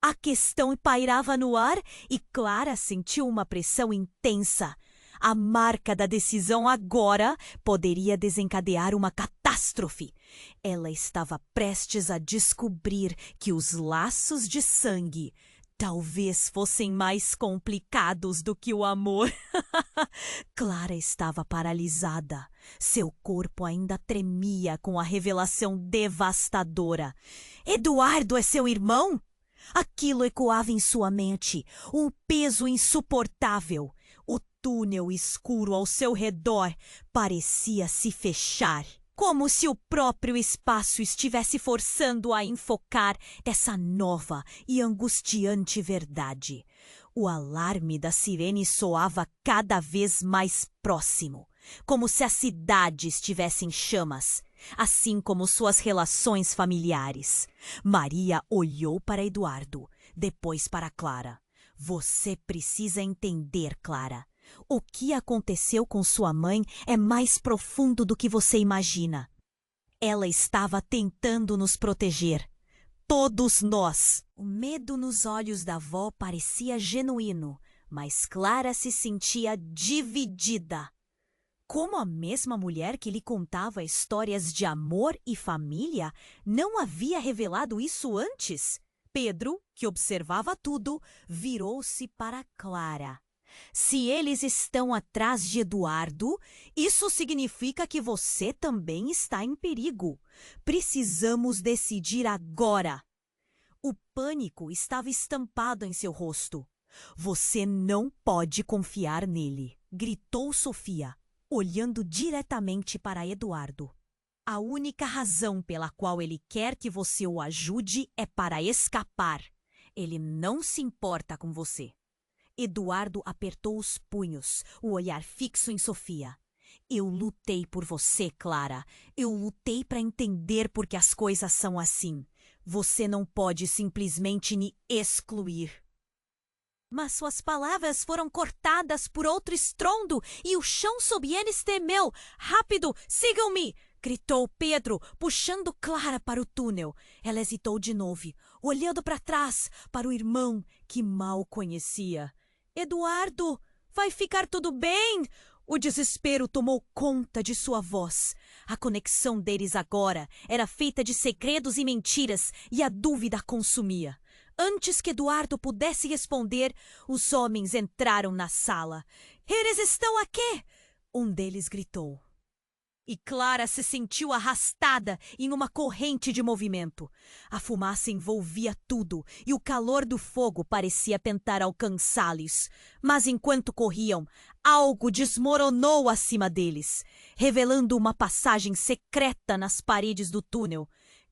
A questão pairava no ar e Clara sentiu uma pressão intensa. A marca da decisão agora poderia desencadear uma catástrofe. Ela estava prestes a descobrir que os laços de sangue talvez fossem mais complicados do que o amor. Clara estava paralisada. Seu corpo ainda tremia com a revelação devastadora. Eduardo é seu irmão? Aquilo ecoava em sua mente, um peso insuportável. O túnel escuro ao seu redor parecia se fechar, como se o próprio espaço estivesse forçando a enfocar essa nova e angustiante verdade. O alarme da sirene soava cada vez mais próximo, como se a cidade estivesse em chamas, assim como suas relações familiares. Maria olhou para Eduardo, depois para Clara. Você precisa entender, Clara. O que aconteceu com sua mãe é mais profundo do que você imagina. Ela estava tentando nos proteger. Todos nós. O medo nos olhos da avó parecia genuíno, mas Clara se sentia dividida. Como a mesma mulher que lhe contava histórias de amor e família não havia revelado isso antes? Pedro, que observava tudo, virou-se para Clara. Se eles estão atrás de Eduardo, isso significa que você também está em perigo. Precisamos decidir agora. O pânico estava estampado em seu rosto. Você não pode confiar nele, gritou Sofia, olhando diretamente para Eduardo. A única razão pela qual ele quer que você o ajude é para escapar. Ele não se importa com você. Eduardo apertou os punhos, o olhar fixo em Sofia. Eu lutei por você, Clara. Eu lutei para entender por que as coisas são assim. Você não pode simplesmente me excluir. Mas suas palavras foram cortadas por outro estrondo e o chão sob eles tremeu. Rápido, sigam-me! Gritou Pedro, puxando Clara para o túnel. Ela hesitou de novo, olhando para trás, para o irmão que mal conhecia. Eduardo, vai ficar tudo bem? O desespero tomou conta de sua voz. A conexão deles agora era feita de segredos e mentiras, e a dúvida a consumia. Antes que Eduardo pudesse responder, os homens entraram na sala. Eles estão aqui! Um deles gritou. E Clara se sentiu arrastada em uma corrente de movimento. A fumaça envolvia tudo e o calor do fogo parecia tentar alcançá-los. Mas enquanto corriam, algo desmoronou acima deles, revelando uma passagem secreta nas paredes do túnel.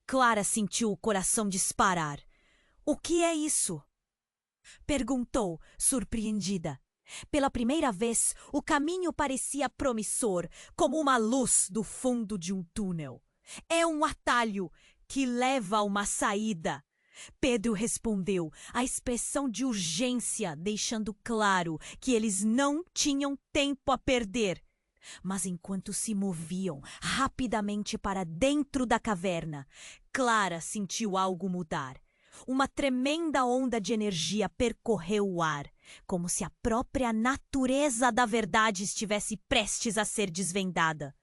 Clara sentiu o coração disparar. O que é isso? Perguntou, surpreendida. Pela primeira vez, o caminho parecia promissor, como uma luz do fundo de um túnel. É um atalho que leva a uma saída. Pedro respondeu, a expressão de urgência deixando claro que eles não tinham tempo a perder. Mas enquanto se moviam rapidamente para dentro da caverna, Clara sentiu algo mudar. Uma tremenda onda de energia percorreu o ar, como se a própria natureza da verdade estivesse prestes a ser desvendada.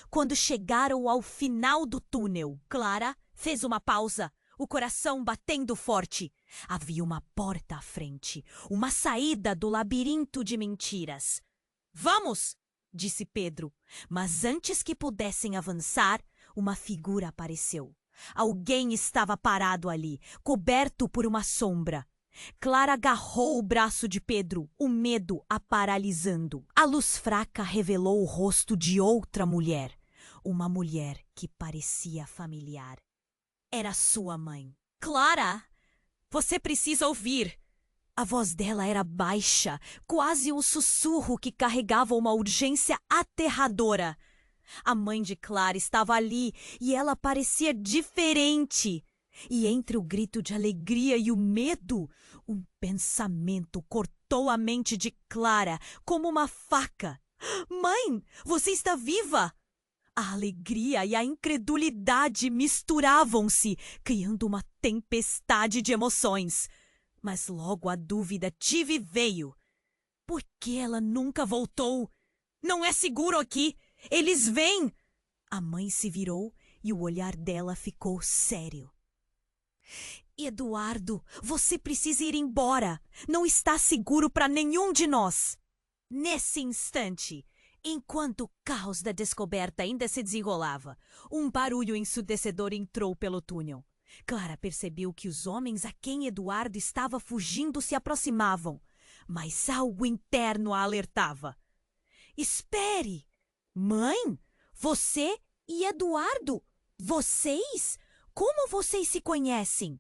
Quando chegaram ao final do túnel, Clara fez uma pausa, o coração batendo forte. Havia uma porta à frente, uma saída do labirinto de mentiras. Vamos! Disse Pedro, mas antes que pudessem avançar, uma figura apareceu. Alguém estava parado ali, coberto por uma sombra. Clara agarrou o braço de Pedro, o medo a paralisando. A luz fraca revelou o rosto de outra mulher. Uma mulher que parecia familiar. Era sua mãe. Clara, você precisa ouvir. A voz dela era baixa, quase um sussurro que carregava uma urgência aterradora. A mãe de Clara estava ali e ela parecia diferente. E entre o grito de alegria e o medo, um pensamento cortou a mente de Clara como uma faca. Mãe, você está viva! A alegria e a incredulidade misturavam-se, criando uma tempestade de emoções. Mas logo a dúvida tive veio. Por que ela nunca voltou? Não é seguro aqui! Eles vêm! A mãe se virou e o olhar dela ficou sério. Eduardo, você precisa ir embora. Não está seguro para nenhum de nós. Nesse instante, enquanto o caos da descoberta ainda se desenrolava, um barulho ensurdecedor entrou pelo túnel. Clara percebeu que os homens a quem Eduardo estava fugindo se aproximavam, mas algo interno a alertava. Espere! Mãe, você e Eduardo, vocês? Como vocês se conhecem?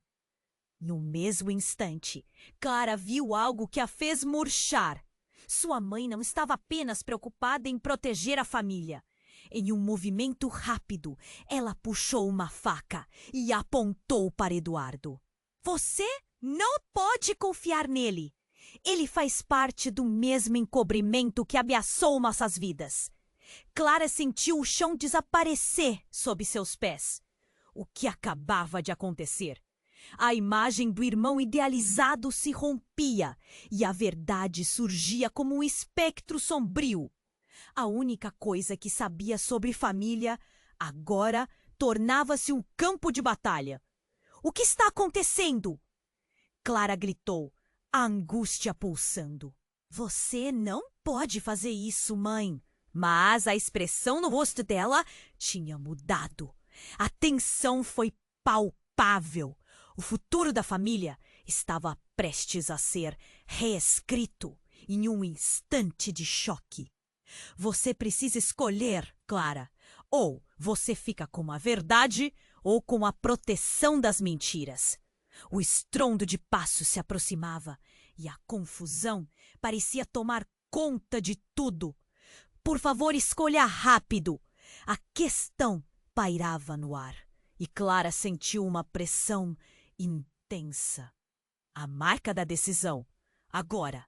No mesmo instante, Clara viu algo que a fez murchar. Sua mãe não estava apenas preocupada em proteger a família. Em um movimento rápido, ela puxou uma faca e apontou para Eduardo. Você não pode confiar nele. Ele faz parte do mesmo encobrimento que ameaçou nossas vidas. Clara sentiu o chão desaparecer sob seus pés. O que acabava de acontecer? A imagem do irmão idealizado se rompia e a verdade surgia como um espectro sombrio. A única coisa que sabia sobre família agora tornava-se um campo de batalha. O que está acontecendo? Clara gritou, a angústia pulsando. Você não pode fazer isso, mãe. Mas a expressão no rosto dela tinha mudado. A tensão foi palpável. O futuro da família estava prestes a ser reescrito em um instante de choque. Você precisa escolher, Clara. Ou você fica com a verdade ou com a proteção das mentiras. O estrondo de passos se aproximava e a confusão parecia tomar conta de tudo. Por favor, escolha rápido. A questão pairava no ar. e Clara sentiu uma pressão intensa. A marca da decisão, agora,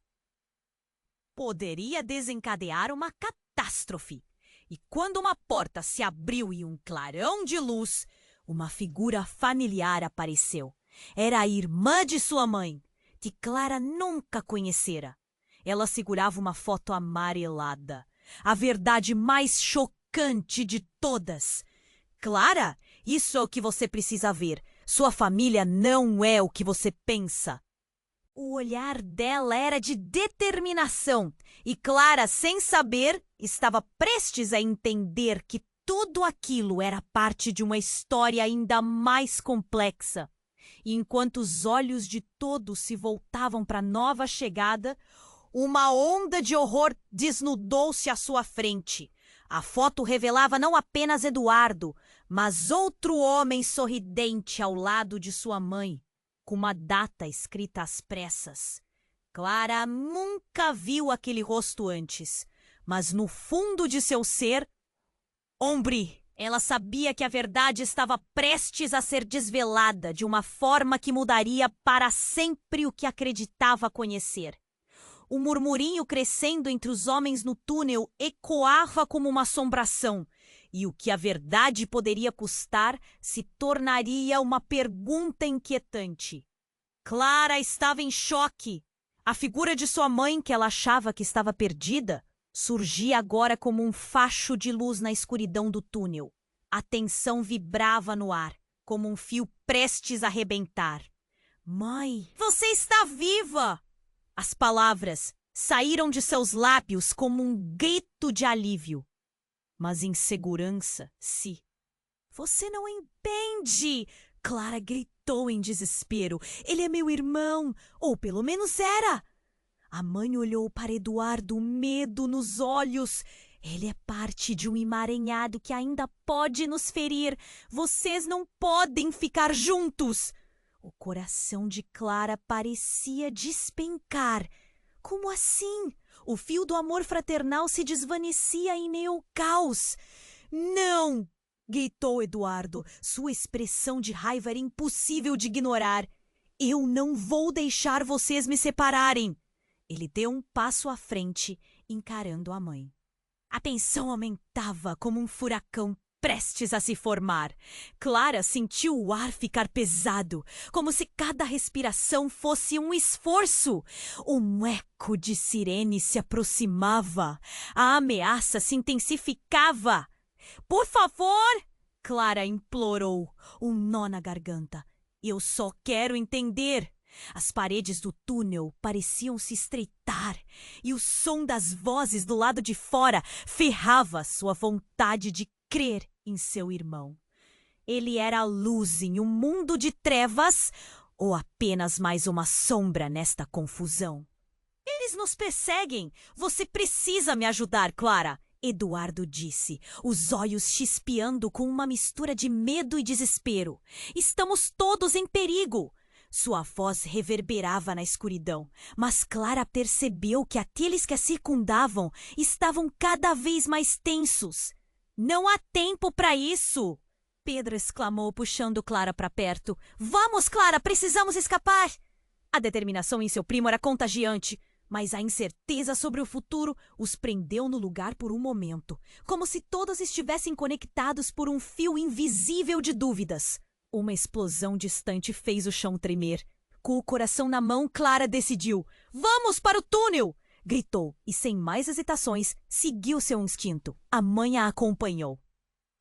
poderia desencadear uma catástrofe. E quando uma porta se abriu e um clarão de luz, uma figura familiar apareceu. Era a irmã de sua mãe, que Clara nunca conhecera. Ela segurava uma foto amarelada, a verdade mais chocante de todas. Clara, isso é o que você precisa ver. Sua família não é o que você pensa. O olhar dela era de determinação, e Clara, sem saber, estava prestes a entender que tudo aquilo era parte de uma história ainda mais complexa. E enquanto os olhos de todos se voltavam para a nova chegada, uma onda de horror desnudou-se à sua frente. A foto revelava não apenas Eduardo, mas outro homem sorridente ao lado de sua mãe, com uma data escrita às pressas. Clara nunca viu aquele rosto antes, mas no fundo de seu ser, ela sabia que a verdade estava prestes a ser desvelada de uma forma que mudaria para sempre o que acreditava conhecer. O murmurinho crescendo entre os homens no túnel ecoava como uma assombração, e o que a verdade poderia custar se tornaria uma pergunta inquietante. Clara estava em choque. A figura de sua mãe, que ela achava que estava perdida, surgia agora como um facho de luz na escuridão do túnel. A tensão vibrava no ar, como um fio prestes a arrebentar. Mãe, você está viva! As palavras saíram de seus lábios como um grito de alívio. Mas insegurança, sim. Você não entende! Clara gritou em desespero. Ele é meu irmão, ou pelo menos era. A mãe olhou para Eduardo, medo nos olhos. Ele é parte de um emaranhado que ainda pode nos ferir. Vocês não podem ficar juntos. O coração de Clara parecia despencar. Como assim? O fio do amor fraternal se desvanecia em meio ao caos. Não! Gritou Eduardo. Sua expressão de raiva era impossível de ignorar. Eu não vou deixar vocês me separarem. Ele deu um passo à frente, encarando a mãe. A tensão aumentava como um furacão prestes a se formar. Clara sentiu o ar ficar pesado, como se cada respiração fosse um esforço. Um eco de sirene se aproximava. A ameaça se intensificava. Por favor! Clara implorou, um nó na garganta. Eu só quero entender. As paredes do túnel pareciam se estreitar e o som das vozes do lado de fora ferrava sua vontade de crer em seu irmão. Ele era a luz em um mundo de trevas ou apenas mais uma sombra nesta confusão? Eles nos perseguem! Você precisa me ajudar, Clara! Eduardo disse, os olhos chispeando com uma mistura de medo e desespero. Estamos todos em perigo! Sua voz reverberava na escuridão, mas Clara percebeu que aqueles que a circundavam estavam cada vez mais tensos. Não há tempo para isso! Pedro exclamou, puxando Clara para perto. Vamos, Clara, precisamos escapar! A determinação em seu primo era contagiante, mas a incerteza sobre o futuro os prendeu no lugar por um momento, como se todos estivessem conectados por um fio invisível de dúvidas. Uma explosão distante fez o chão tremer. Com o coração na mão, Clara decidiu. Vamos para o túnel! Gritou e, sem mais hesitações, seguiu seu instinto. A mãe a acompanhou.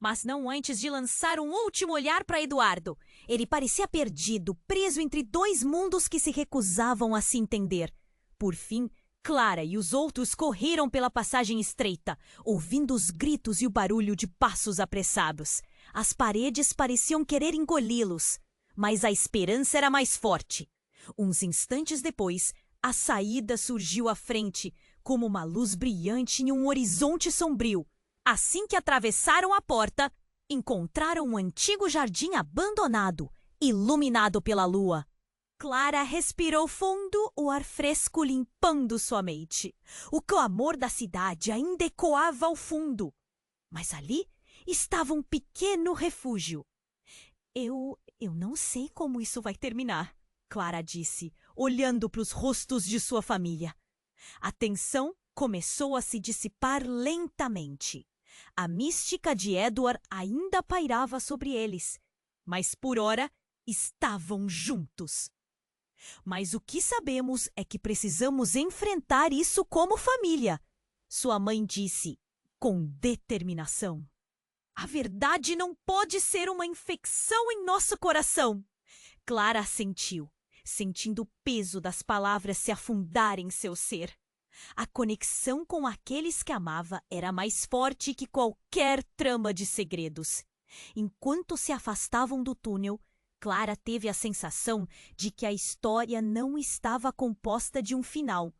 Mas não antes de lançar um último olhar para Eduardo. Ele parecia perdido, preso entre dois mundos que se recusavam a se entender. Por fim, Clara e os outros correram pela passagem estreita, ouvindo os gritos e o barulho de passos apressados. As paredes pareciam querer engoli-los, mas a esperança era mais forte. Uns instantes depois, a saída surgiu à frente, como uma luz brilhante em um horizonte sombrio. Assim que atravessaram a porta, encontraram um antigo jardim abandonado, iluminado pela lua. Clara respirou fundo, o ar fresco limpando sua mente. O clamor da cidade ainda ecoava ao fundo. Mas ali estava um pequeno refúgio. Eu não sei como isso vai terminar, Clara disse, olhando para os rostos de sua família. A tensão começou a se dissipar lentamente. A mística de Edward ainda pairava sobre eles, mas por ora estavam juntos. Mas o que sabemos é que precisamos enfrentar isso como família, sua mãe disse, com determinação. A verdade não pode ser uma infecção em nosso coração. Clara assentiu, sentindo o peso das palavras se afundar em seu ser. A conexão com aqueles que amava era mais forte que qualquer trama de segredos. Enquanto se afastavam do túnel, Clara teve a sensação de que a história não estava composta de um final,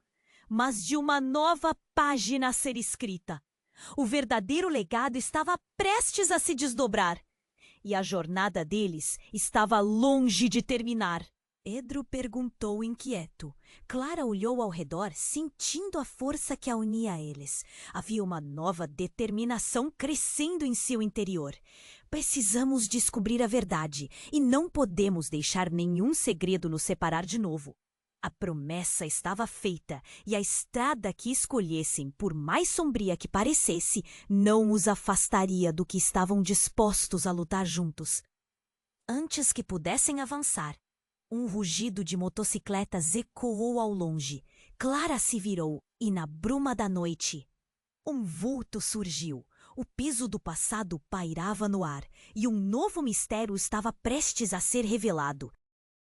mas de uma nova página a ser escrita. O verdadeiro legado estava prestes a se desdobrar, e a jornada deles estava longe de terminar. Edro perguntou inquieto. Clara olhou ao redor, sentindo a força que a unia a eles. Havia uma nova determinação crescendo em seu interior. Precisamos descobrir a verdade e não podemos deixar nenhum segredo nos separar de novo. A promessa estava feita e a estrada que escolhessem, por mais sombria que parecesse, não os afastaria do que estavam dispostos a lutar juntos. Antes que pudessem avançar, um rugido de motocicletas ecoou ao longe. Clara se virou e, na bruma da noite, um vulto surgiu. O peso do passado pairava no ar e um novo mistério estava prestes a ser revelado.